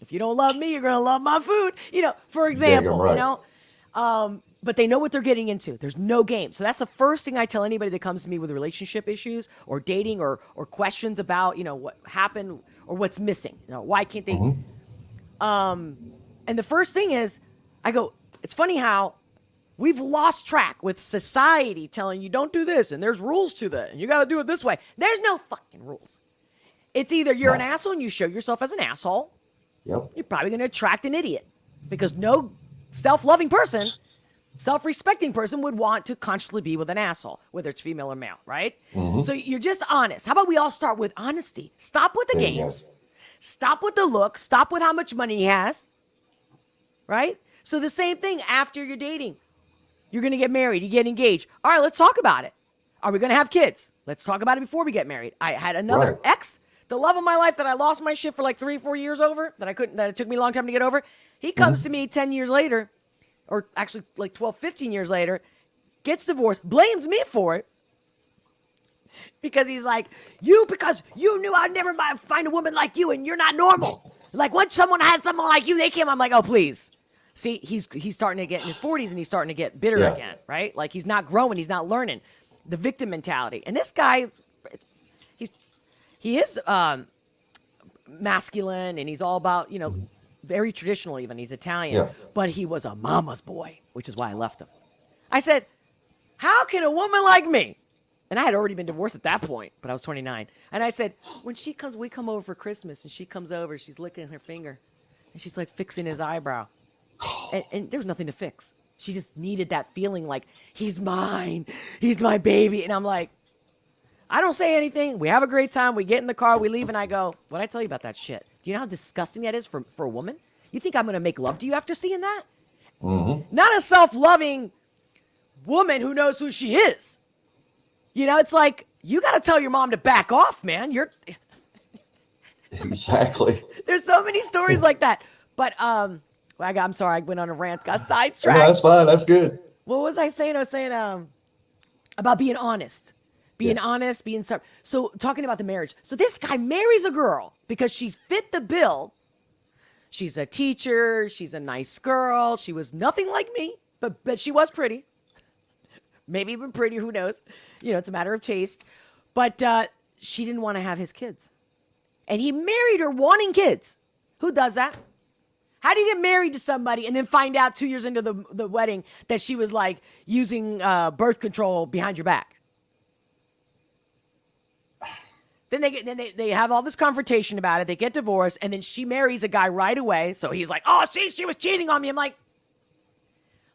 If you don't love me, you're going to love my food. For example, right. but they know what they're getting into. There's no game. So that's the first thing I tell anybody that comes to me with relationship issues or dating or questions about, what happened or what's missing. Why can't they? And the first thing is I go, it's funny how we've lost track with society telling you don't do this and there's rules to that and you got to do it this way. There's no fucking rules. It's either you're an asshole and you show yourself as an asshole. Yep. You're probably going to attract an idiot because no self-loving person, self-respecting person would want to consciously be with an asshole, whether it's female or male, right? So you're just honest. How about we all start with honesty? Stop with the There you games. go. Stop with the look. Stop with how much money he has, right? So the same thing after you're dating. You're going to get married. You get engaged. All right, let's talk about it. Are we going to have kids? Let's talk about it before we get married. I had another Right. ex, the love of my life that I lost my shit for like 3-4 years over, that it took me a long time to get over. He comes to me 10 years later, or actually like 12, 15 years later, gets divorced, blames me for it. Because he's like, because you knew I'd never find a woman like you and you're not normal. Like once someone has someone like you, they came, I'm like, oh, please. See, he's starting to get in his 40s and he's starting to get bitter Yeah. again, right? Like he's not growing, he's not learning. The victim mentality. And this guy, he is masculine and he's all about, very traditional even. He's Italian. Yeah. But he was a mama's boy, which is why I left him. I said, how can a woman like me, and I had already been divorced at that point, but I was 29. And I said, when she comes, we come over for Christmas and she comes over, she's licking her finger and she's like fixing his eyebrow. And there was nothing to fix. She just needed that feeling like, he's mine. He's my baby. And I'm like, I don't say anything. We have a great time. We get in the car. We leave. And I go, what'd I tell you about that shit? Do you know how disgusting that is for a woman? You think I'm going to make love to you after seeing that? Not a self-loving woman who knows who she is. It's like, you got to tell your mom to back off, man. Exactly. There's so many stories like that. But, I'm sorry, I went on a rant, got sidetracked. No, that's fine. That's good. What was I saying? I was saying about being honest. Being Yes. honest, so talking about the marriage. So this guy marries a girl because she fit the bill. She's a teacher. She's a nice girl. She was nothing like me, but she was pretty. Maybe even pretty, who knows? It's a matter of taste. But she didn't want to have his kids. And he married her wanting kids. Who does that? How do you get married to somebody and then find out 2 years into the wedding that she was like using birth control behind your back? Then they have all this confrontation about it. They get divorced, and then she marries a guy right away. So he's like, "Oh, see, she was cheating on me." I'm like,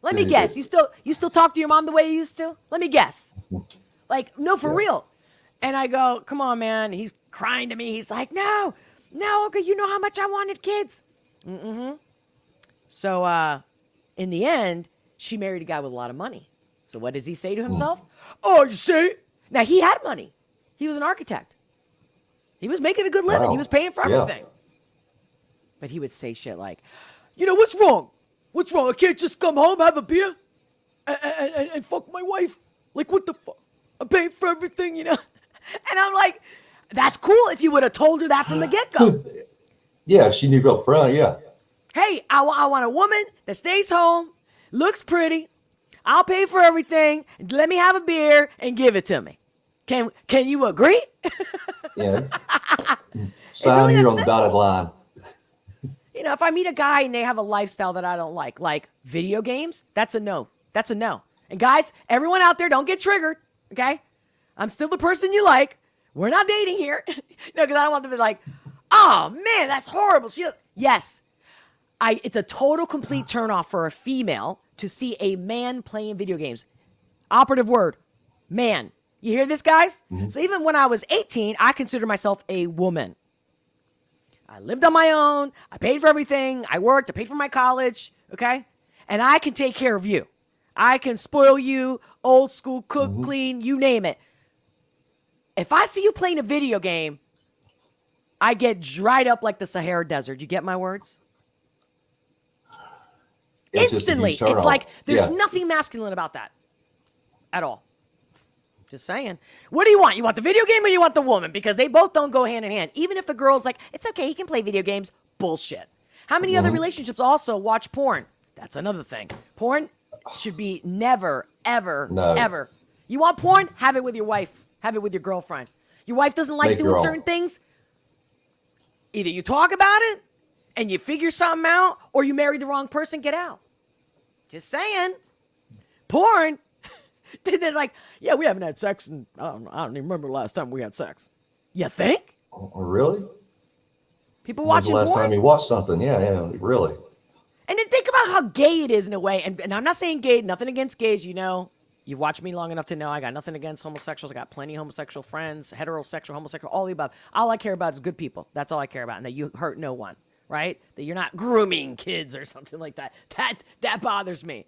"Let me guess. You still talk to your mom the way you used to? Let me guess." Like, no, for real. And I go, "Come on, man." He's crying to me. He's like, "No, Olga, you know how much I wanted kids." So in the end, she married a guy with a lot of money. So what does he say to himself? Oh, you see? Now, he had money. He was an architect. He was making a good living. Wow. He was paying for Yeah. everything. But he would say shit like, what's wrong? What's wrong? I can't just come home, have a beer, and fuck my wife? Like, what the fuck? I'm paying for everything, And I'm like, that's cool if you would have told her that from the get-go. Yeah, she knew up front. Yeah. Hey, I want a woman that stays home, looks pretty. I'll pay for everything. Let me have a beer and give it to me. Can you agree? Yeah. Sign really here that on the dotted simple. line. if I meet a guy and they have a lifestyle that I don't like video games, that's a no. That's a no. And guys, everyone out there, don't get triggered, okay? I'm still the person you like. We're not dating here. Because I don't want them to be like, oh, man, that's horrible. Yes. It's a total complete turnoff for a female to see a man playing video games. Operative word, man. You hear this, guys? Mm-hmm. So even when I was 18, I considered myself a woman. I lived on my own. I paid for everything. I worked. I paid for my college, okay? And I can take care of you. I can spoil you, old school, cook, clean, you name it. If I see you playing a video game, I get dried up like the Sahara Desert. You get my words? Instantly. It's like there's nothing masculine about that at all. Just saying. What do you want? You want the video game or you want the woman? Because they both don't go hand in hand. Even if the girl's like, it's okay, he can play video games. Bullshit. How many other relationships also watch porn? That's another thing. Porn should be never, ever, ever. You want porn? Have it with your wife. Have it with your girlfriend. Your wife doesn't like doing certain things. Either you talk about it and you figure something out, or you married the wrong person, get out. Just saying. Porn. They're like, yeah, we haven't had sex, and I don't even remember the last time we had sex. You think? Oh, really? People watching porn? When's the last time you watched something? Yeah, really. And then think about how gay it is in a way. And I'm not saying gay, nothing against gays. You've watched me long enough to know I got nothing against homosexuals. I got plenty of homosexual friends, heterosexual, homosexual, all the above. All I care about is good people. That's all I care about, and that you hurt no one, right? That you're not grooming kids or something like that. That bothers me.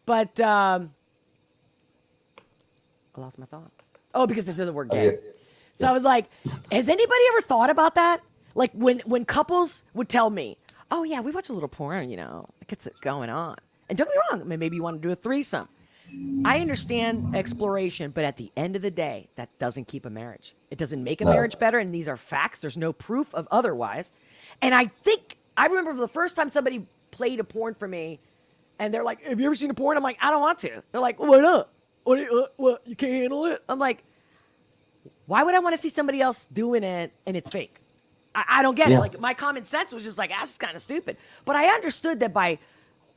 But I lost my thought. Oh, because there's the word gay. So I was like, has anybody ever thought about that? Like when couples would tell me, oh yeah, we watch a little porn, it gets it going on. And don't get me wrong, maybe you want to do a threesome. I understand exploration, but at the end of the day, that doesn't keep a marriage. It doesn't make a marriage better, and these are facts. There's no proof of otherwise. And I remember the first time somebody played a porn for me, and they're like, have you ever seen a porn? I'm like, I don't want to. They're like, why not? What? You can't handle it? I'm like, why would I want to see somebody else doing it and it's fake? I don't get it. Like, my common sense was just like, this is kind of stupid. But I understood that by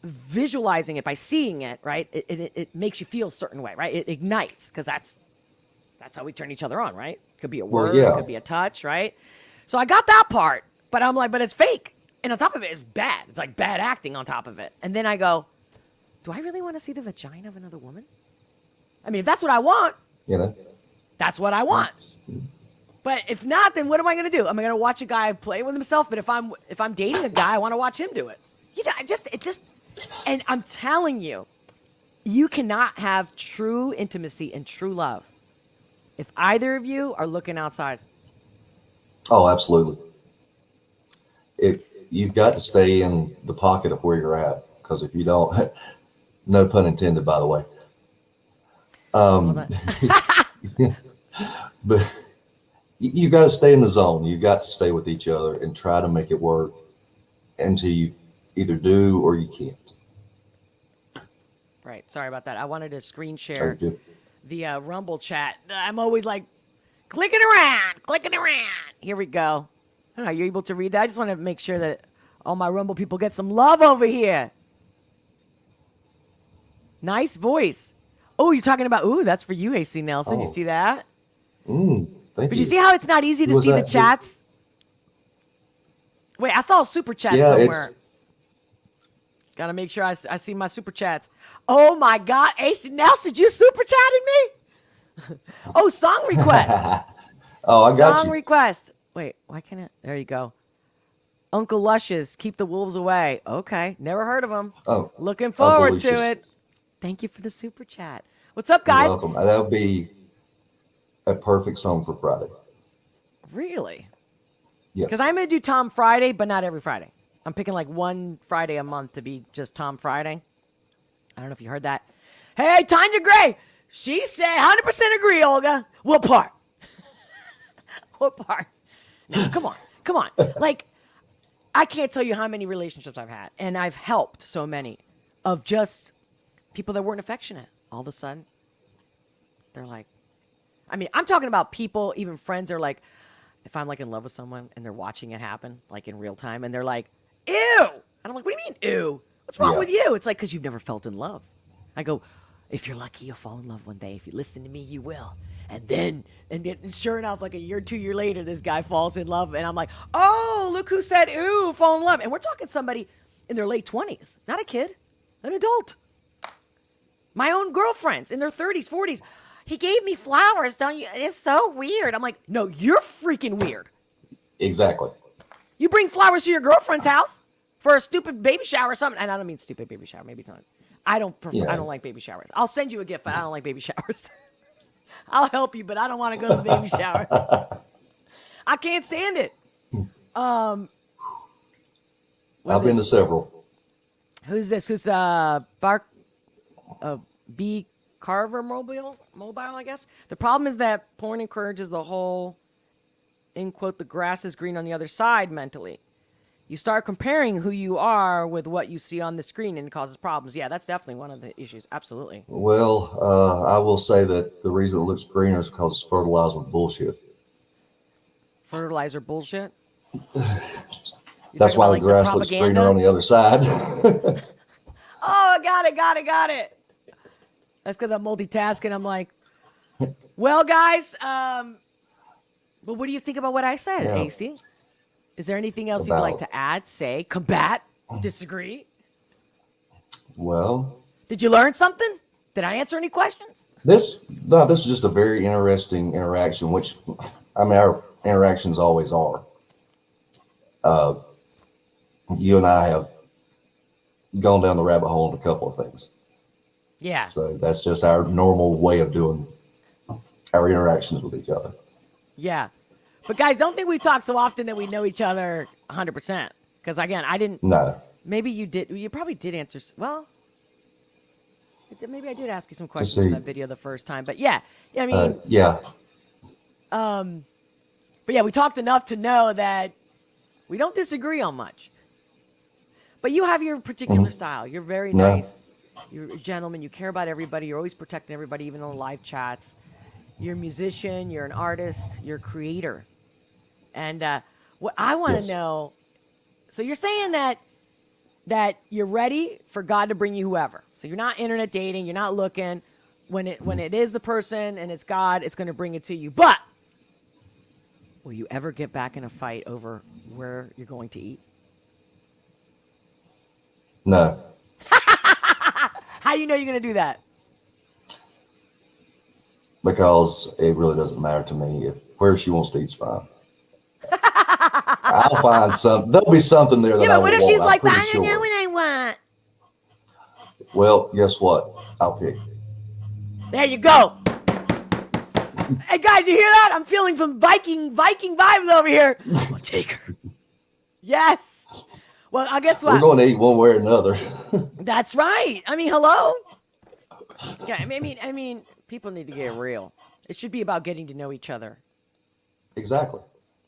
visualizing it, by seeing it, right, it makes you feel a certain way, right? It ignites, because that's how we turn each other on, right? It could be a word, it could be a touch, right? So I got that part, but I'm like, but it's fake. And on top of it, it's bad. It's like bad acting on top of it. And then I go, do I really want to see the vagina of another woman? I mean, if that's what I want, that's what I want. But if not, then what am I going to do? Am I going to watch a guy play with himself? But if I'm dating a guy, I want to watch him do it. And I'm telling you, you cannot have true intimacy and true love if either of you are looking outside. Oh, absolutely. You've got to stay in the pocket of where you're at, because if you don't, no pun intended, by the way. But you got to stay in the zone. You got to stay with each other and try to make it work until you either do or you can't. Right. Sorry about that. I wanted to screen share the Rumble chat. I'm always like clicking around. Here we go. Are you able to read that? I just want to make sure that all my Rumble people get some love over here. Nice voice. Oh, you're talking about, that's for you, AC Nelson. Did you see that? Thank you. But you see how it's not easy to see the chats? Wait, I saw a super chat somewhere. Got to make sure I see my super chats. Oh, my God. AC Nelson, you super chatted me? Oh, song request. Oh, I got you. Song request. Wait, why can't it? There you go. Uncle Luscious, Keep the Wolves Away. Okay, never heard of him. Oh, looking forward to it. Thank you for the super chat. What's up, guys? You're welcome. That would be a perfect song for Friday. Really? Yes. Because I'm going to do Tom Friday, but not every Friday. I'm picking like one Friday a month to be just Tom Friday. I don't know if you heard that. Hey, Tanya Gray. She said 100% agree, Olga. What part? What part? No, come on. Like, I can't tell you how many relationships I've had, and I've helped so many of just people that weren't affectionate. All of a sudden, they're like, I mean, I'm talking about people, even friends are like, if I'm like in love with someone and they're watching it happen, like in real time, and they're like, ew. And I'm like, what do you mean, ew? What's wrong Yeah. with you? It's like, because you've never felt in love. I go, if you're lucky, you'll fall in love one day. If you listen to me, you will. And then sure enough, like a year, 2 years later, this guy falls in love. And I'm like, oh, look who said, ooh, fall in love. And we're talking somebody in their late 20s, not a kid, an adult. My own girlfriends in their 30s, 40s. He gave me flowers, don't you? It's so weird. I'm like, no, you're freaking weird. Exactly. You bring flowers to your girlfriend's house for a stupid baby shower or something. And I don't mean stupid baby shower. Maybe it's not. I don't like baby showers. I'll send you a gift, but I don't like baby showers. I'll help you, but I don't want to go to the baby shower. I can't stand it. I've been to several. Who's this? Who's B Carver mobile, I guess. The problem is that porn encourages the whole, in quote, the grass is green on the other side mentally. You start comparing who you are with what you see on the screen, and it causes problems. Yeah, that's definitely one of the issues. Absolutely. Well, I will say that the reason it looks greener is because it's fertilized with bullshit. Fertilizer bullshit? That's why the grass looks greener on the other side. Oh, got it. That's because I'm multitasking. I'm like, well, guys, but what do you think about what I said, Yeah. AC? Is there anything else you'd like to add, say, combat, disagree? Well, did you learn something? Did I answer any questions? This is just a very interesting interaction, which, I mean, our interactions always are. You and I have gone down the rabbit hole in a couple of things. Yeah. So that's just our normal way of doing our interactions with each other. Yeah. But guys, don't think we talk so often that we know each other 100%. Because again, I didn't. No. Maybe you did. You probably did answer. Well, maybe I did ask you some questions in that video the first time. But yeah, I mean. Yeah. But yeah, we talked enough to know that we don't disagree on much. But you have your particular style. You're very nice. You're a gentleman. You care about everybody. You're always protecting everybody, even on live chats. You're a musician. You're an artist. You're a creator. And what I want to know, so you're saying that you're ready for God to bring you whoever. So you're not internet dating. You're not looking. When it is the person and it's God, it's going to bring it to you. But will you ever get back in a fight over where you're going to eat? No. How do you know you're going to do that? Because it really doesn't matter to me. Where she wants to eat's fine. I'll find something. There'll be something there that I but what if want, she's like, I I don't know what I want? Well, guess what? I'll pick. There you go. Hey guys, you hear that? I'm feeling some Viking vibes over here. I'll take her. Yes. Well, I guess what? We're going to eat one way or another. That's right. I mean, hello. Yeah, I mean, people need to get real. It should be about getting to know each other. Exactly.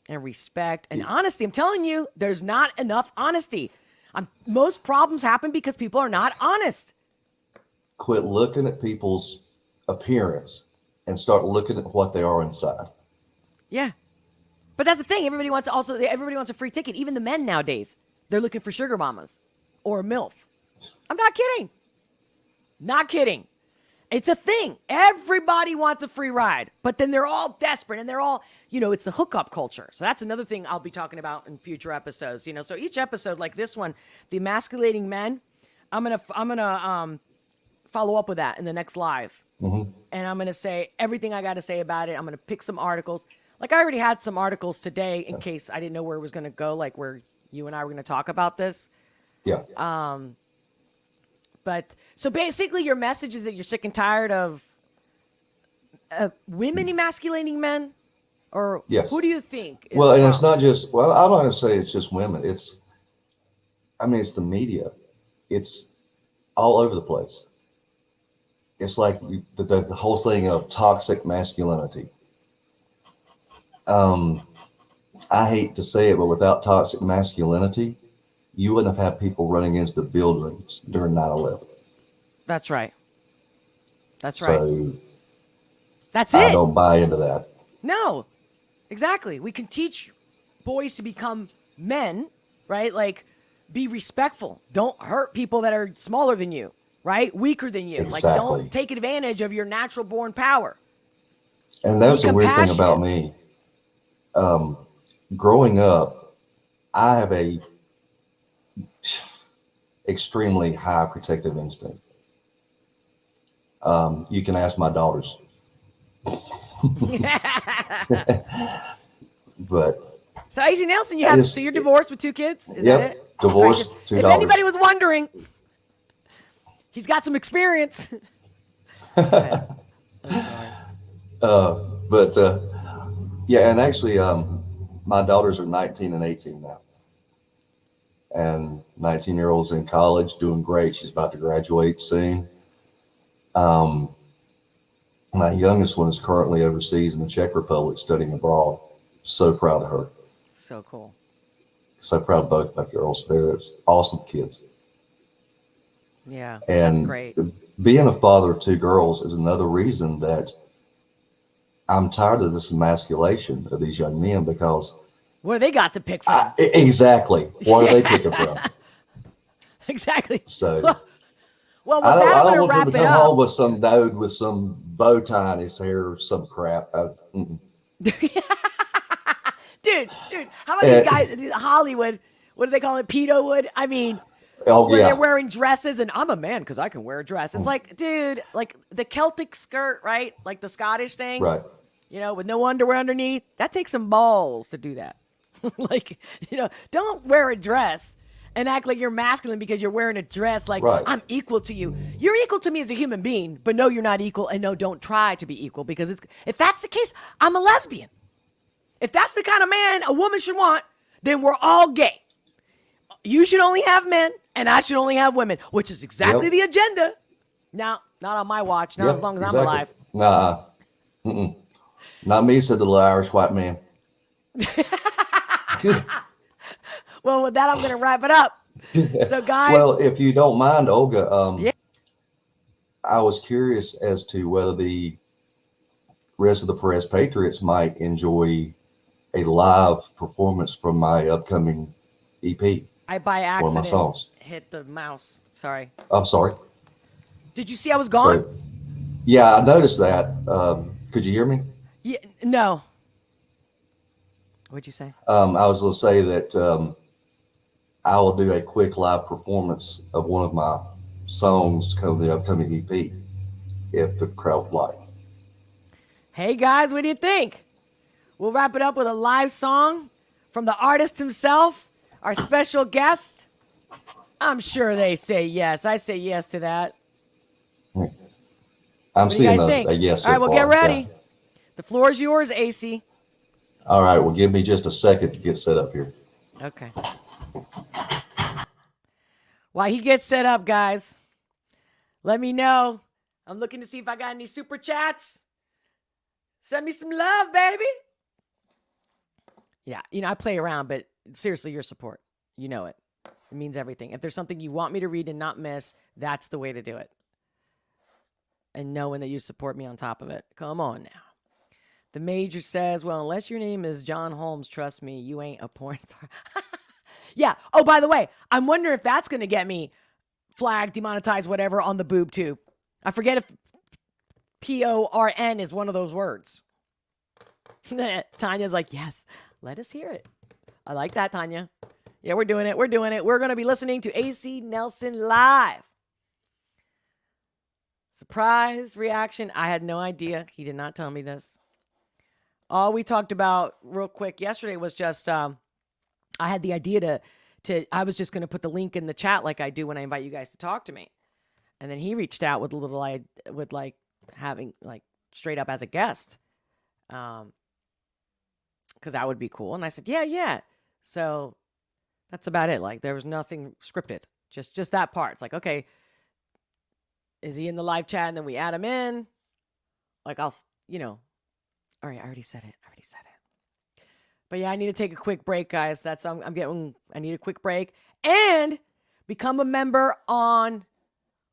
And respect and honesty. I'm telling you, there's not enough honesty. Most problems happen because people are not honest. Quit looking at people's appearance and start looking at what they are inside. Yeah. But that's the thing. Everybody wants a free ticket. Even the men nowadays, they're looking for sugar mamas or a MILF. I'm not kidding. Not kidding. It's a thing. Everybody wants a free ride, but then they're all desperate and they're all, it's the hookup culture. So that's another thing I'll be talking about in future episodes, So each episode like this one, the emasculating men, I'm going to follow up with that in the next live. Mm-hmm. And I'm going to say everything I got to say about it. I'm going to pick some articles. Like I already had some articles today in case I didn't know where it was going to go, like where you and I were going to talk about this. Yeah. But so basically your message is that you're sick and tired of women emasculating men? Or who do you think? Well, and it's not just, I'm not going to say it's just women. It's the media. It's all over the place. It's like the whole thing of toxic masculinity. I hate to say it, but without toxic masculinity, you wouldn't have had people running into the buildings during 9/11. That's right. That's right. So that's it. I don't buy into that. No, exactly. We can teach boys to become men, right? Like be respectful. Don't hurt people that are smaller than you, right? Weaker than you. Exactly. Like, don't take advantage of your natural born power. And that's the weird thing about me. Growing up, I have a extremely high protective instinct. You can ask my daughters. But so AC Nelson, so you're divorced with 2 kids? Is that it? Divorced, right, 2 if daughters. anybody was wondering, he's got some experience. I'm sorry. Yeah, and actually, my daughters are 19 and 18 now. And 19-year-old's in college, doing great. She's about to graduate soon. My youngest one is currently overseas in the Czech Republic studying abroad. So proud of her. So cool. So proud of both my girls. They're awesome kids. Yeah, and that's great. Being a father of 2 girls is another reason that I'm tired of this emasculation of these young men, because what do they got to pick from? Exactly. What are they picking from? Exactly. So, well, I don't want wrap him to come home with some dude with some bow tie in his hair or some crap. Dude, how about these guys, Hollywood, what do they call it, Pedowood? I mean, they're wearing dresses, and I'm a man because I can wear a dress. It's like, dude, like the Celtic skirt, right? Like the Scottish thing. Right. You know, with no underwear underneath. That takes some balls to do that. Like, you know, don't wear a dress and act like you're masculine because you're wearing a dress. Like, I'm equal to you. You're equal to me as a human being, but no, you're not equal. And no, don't try to be equal, because if that's the case, I'm a lesbian. If that's the kind of man a woman should want, then we're all gay. You should only have men, and I should only have women, which is exactly the agenda. Now, not on my watch, not as long as I'm alive. Nah. Not me, said the little Irish white man. Well, with that, I'm going to wrap it up. So, guys. Well, if you don't mind, Olga, I was curious as to whether the rest of the Perez Patriots might enjoy a live performance from my upcoming EP. I, by accident, one of my songs. Hit the mouse. Sorry. I'm sorry. Did you see I was gone? So, yeah, I noticed that. Could you hear me? Yeah, no. What'd you say? I was going to say that I will do a quick live performance of one of my songs come the upcoming EP, if the crowd would like. Hey guys, what do you think? We'll wrap it up with a live song from the artist himself, our special guest. I'm sure they say yes. I say yes to that. I'm seeing a yes. All right, well, get ready. Yeah. The floor is yours, AC. All right, well, give me just a second to get set up here. Okay. While he gets set up, guys, let me know. I'm looking to see if I got any super chats. Send me some love, baby. Yeah, you know, I play around, but seriously, your support. You know it. It means everything. If there's something you want me to read and not miss, that's the way to do it. And knowing that you support me on top of it. Come on now. The Major says, well, unless your name is John Holmes, trust me, you ain't a porn star. Yeah. Oh, by the way, I'm wondering if that's going to get me flagged, demonetized, whatever, on the boob tube. I forget if PORN is one of those words. Tanya's like, yes, let us hear it. I like that, Tanya. Yeah, we're doing it. We're doing it. We're going to be listening to AC Nelson live. Surprise reaction. I had no idea. He did not tell me this. All we talked about real quick yesterday was just, I had the idea I was just going to put the link in the chat like I do when I invite you guys to talk to me. And then he reached out with having like straight up as a guest. Because that would be cool. And I said, yeah. So that's about it. Like there was nothing scripted. Just that part. It's like, okay, is he in the live chat? And then we add him in. Like all right, I already said it. But yeah, I need to take a quick break, guys. I need a quick break and become a member on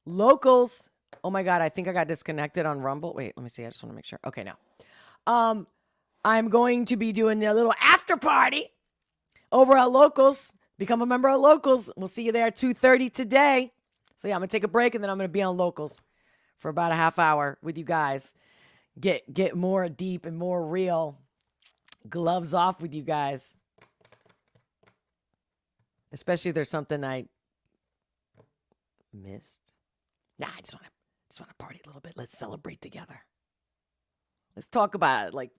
Locals. Oh my God, I think I got disconnected on Rumble. Wait, let me see. I just want to make sure. Okay, now. I'm going to be doing a little after party over at Locals. become a member of Locals. We'll see you there at 2:30 today. So yeah, I'm gonna take a break and then I'm gonna be on Locals for about a half hour with you guys. Get more deep and more real. Gloves off with you guys. Especially if there's something I missed. Nah, I just want to party a little bit. Let's celebrate together. Let's talk about it, like,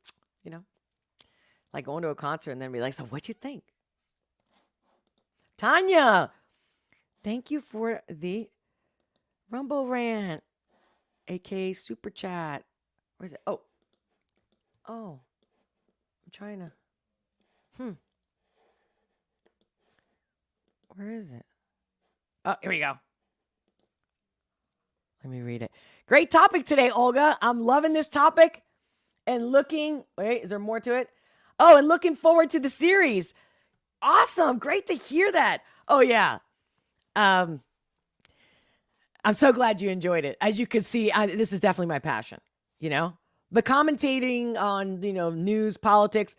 like going to a concert and then be like, so what'd you think? Tanya, thank you for the Rumble rant, aka super chat. Where is it? Oh, I'm trying to. Where is it? Oh, here we go. Let me read it. Great topic today, Olga. I'm loving this topic and wait, is there more to it? Oh, and looking forward to the series. Awesome. Great to hear that. Oh, yeah. I'm so glad you enjoyed it. As you can see, this is definitely my passion, The commentating on, news, politics,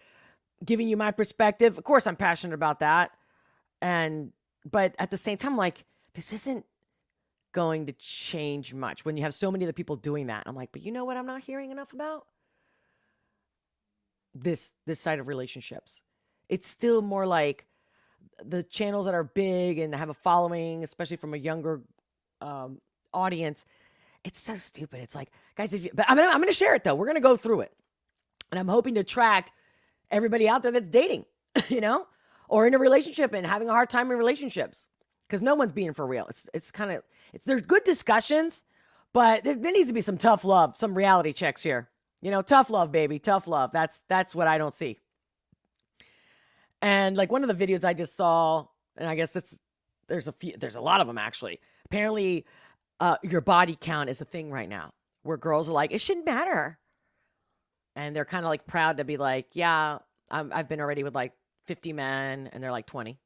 giving you my perspective. Of course, I'm passionate about that. But at the same time, like, this isn't going to change much when you have so many other people doing that. I'm like, but you know what I'm not hearing enough about? This side of relationships. It's still more like the channels that are big and have a following, especially from a younger audience. It's so stupid. It's like, guys, but I'm gonna share it though. We're gonna go through it, and I'm hoping to attract everybody out there that's dating, or in a relationship and having a hard time in relationships, because no one's being for real. There's good discussions, but there needs to be some tough love, some reality checks here. Tough love, baby, tough love. That's what I don't see. And like one of the videos I just saw, and I guess there's a lot of them actually. Apparently, your body count is a thing right now, where girls are like, it shouldn't matter, and they're kind of like proud to be like, yeah, I've been already with like 50 men, and they're like 20,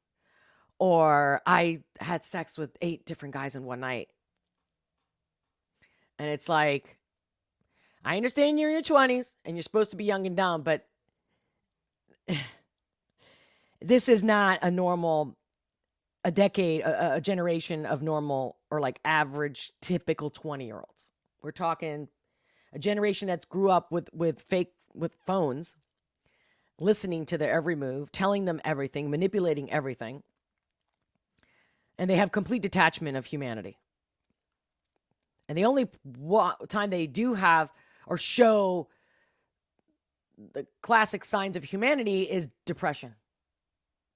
or I had sex with 8 different guys in one night, and it's like, I understand you're in your 20s and you're supposed to be young and dumb, but this is not a decade, a generation of normal or like average, typical 20-year-olds. We're talking a generation that's grew up with phones, listening to their every move, telling them everything, manipulating everything. And they have complete detachment of humanity. And the only time they do have or show the classic signs of humanity is depression.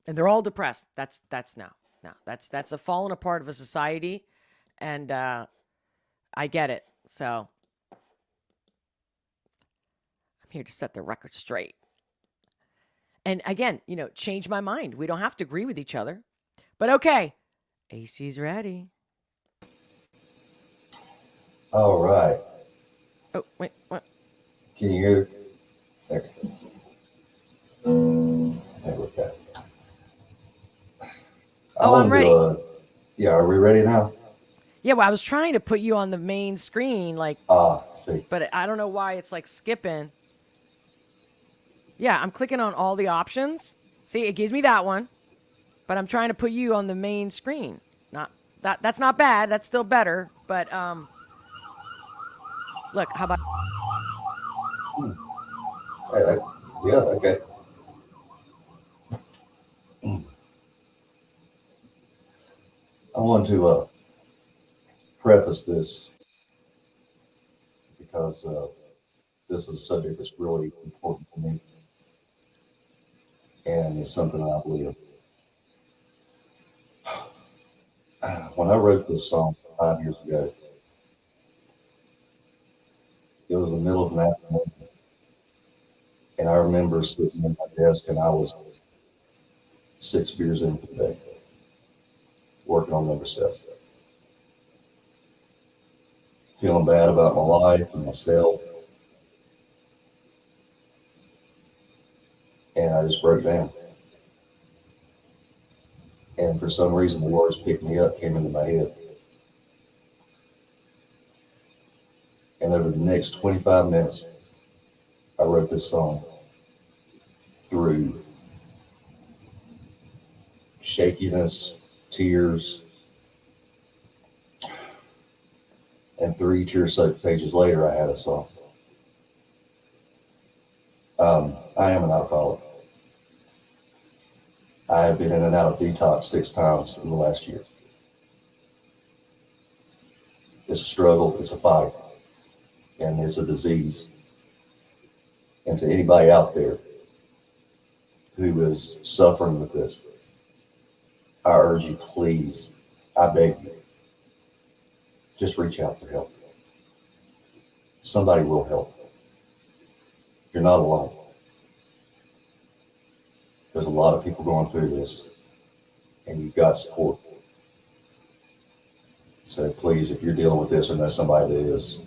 And they're all depressed. That's a fallen apart of a society. And I get it. So I'm here to set the record straight. And again, change my mind. We don't have to agree with each other. But okay, AC's ready. All right. Oh, wait, what? Can you hear? There. There we go. I'm ready. Yeah, are we ready now? Yeah, well, I was trying to put you on the main screen, like. See. But I don't know why it's like skipping. Yeah, I'm clicking on all the options. See, it gives me that one. But I'm trying to put you on the main screen. That's not bad. That's still better. But look, how about? Yeah, okay. I want to preface this because this is a subject that's really important to me, and it's something I believe. When I wrote this song 5 years ago, it was the middle of an afternoon, and I remember sitting at my desk, and I was 6 beers into the day, working on number 7, feeling bad about my life and myself, and I just broke down. And for some reason, the words "pick me up" came into my head. And over the next 25 minutes, I wrote this song through shakiness, tears, and 3 tear-soaked pages later, I had a song. I am an alcoholic. I have been in and out of detox 6 times in the last year. It's a struggle, it's a fight, and it's a disease. And to anybody out there who is suffering with this, I urge you, please, I beg you, just reach out for help. Somebody will help. You're not alone. There's a lot of people going through this, and you've got support. So please, if you're dealing with this or know somebody that is,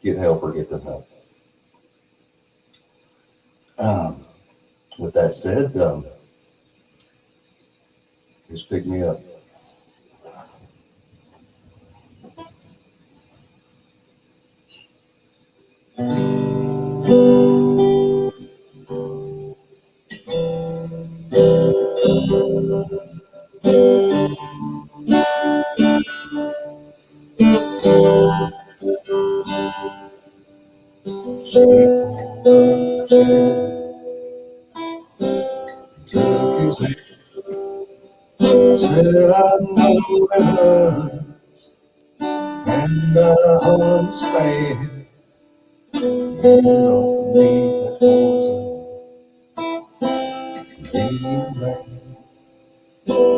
get help or get them help. With that said, just pick me up. Took his hand, said, I know it hurts, and I understand. You don't need that poison, leave man.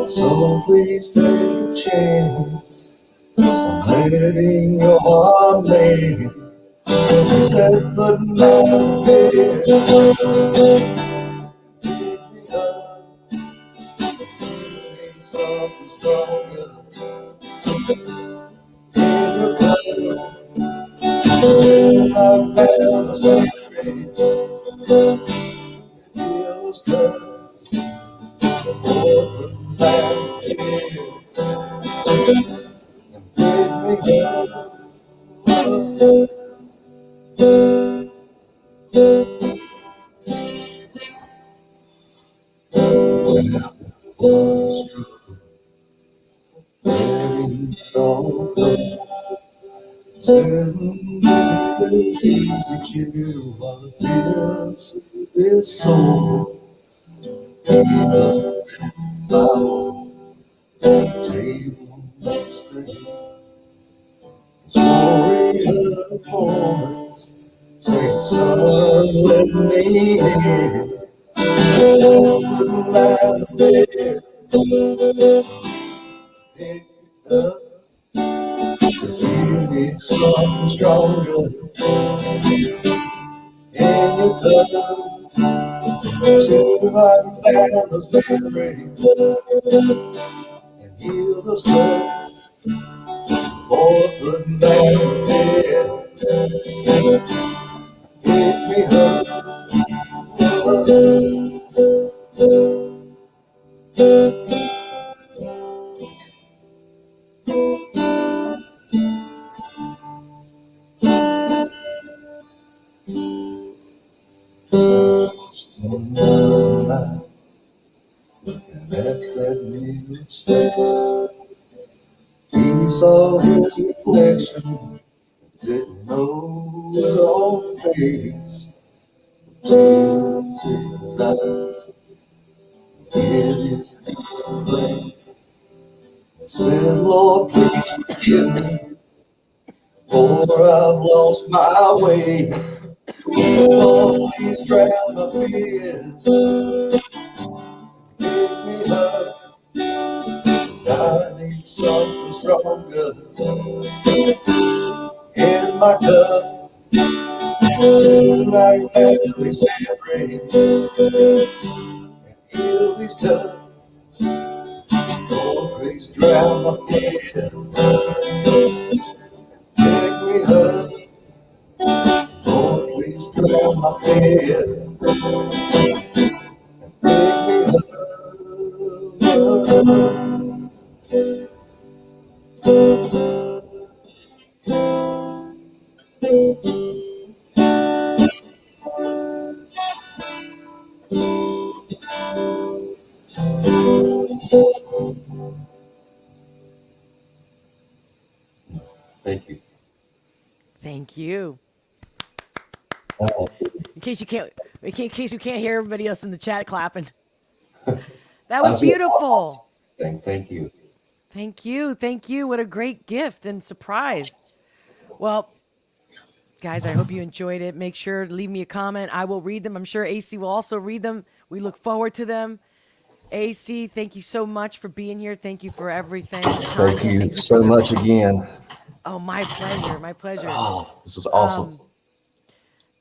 So please take a chance on letting your heart lay. She said, but now dear, pick me up. Need something stronger in your blood. I found those memories and heals cuts. Open down here and pick me up. Was a struggle, letting it all go. Certain days that you are this soul. Bow table straight. Warrior performance. Say, son, let me in. So wouldn't lie the bed. Pick it up. If you need something stronger in your blood. To run down those memories and heal those cuts. Or putting down the bed, pick me up. Just another night, looking at that mirror space. He saw his reflection, didn't know his own face. Tears in his eyes, he hid his hands and prayed. Said, Lord, please forgive me, for I've lost my way. Lord, please drown my fears, pick me up, 'cause I need something stronger in my cup. Tonight, after these memories and heal these cuts. Lord, please drown my fears, pick me up. Lord, please drown my fears, pick me up. Thank you. Thank you. Uh, In case you can't hear everybody else in the chat clapping. That I was see a beautiful. thing. Thank you. Thank you. Thank you. What a great gift and surprise. Well, guys, I hope you enjoyed it. Make sure to leave me a comment. I will read them. I'm sure AC will also read them. We look forward to them. AC, thank you so much for being here. Thank you for everything. Thank you so much again. Oh, my pleasure. My pleasure. Oh, this was awesome.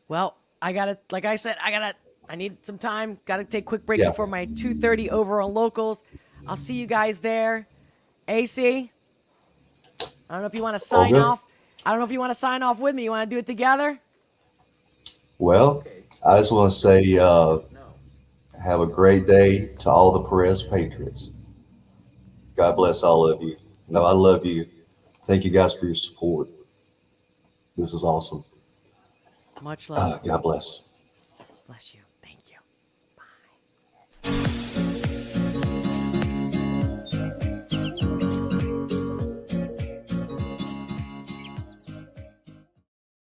Well, like I said, I need some time. Gotta take a quick break Yeah. before my 2:30 over on locals. I'll see you guys there. AC, I don't know if you want to sign good. off. I don't know if you want to sign off with me. You want to do it together? Well, I just want to say have a great day to all the Perez Patriots. God bless all of you. No, I love you. Thank you guys for your support. This is awesome. Much love. God bless. Bless you.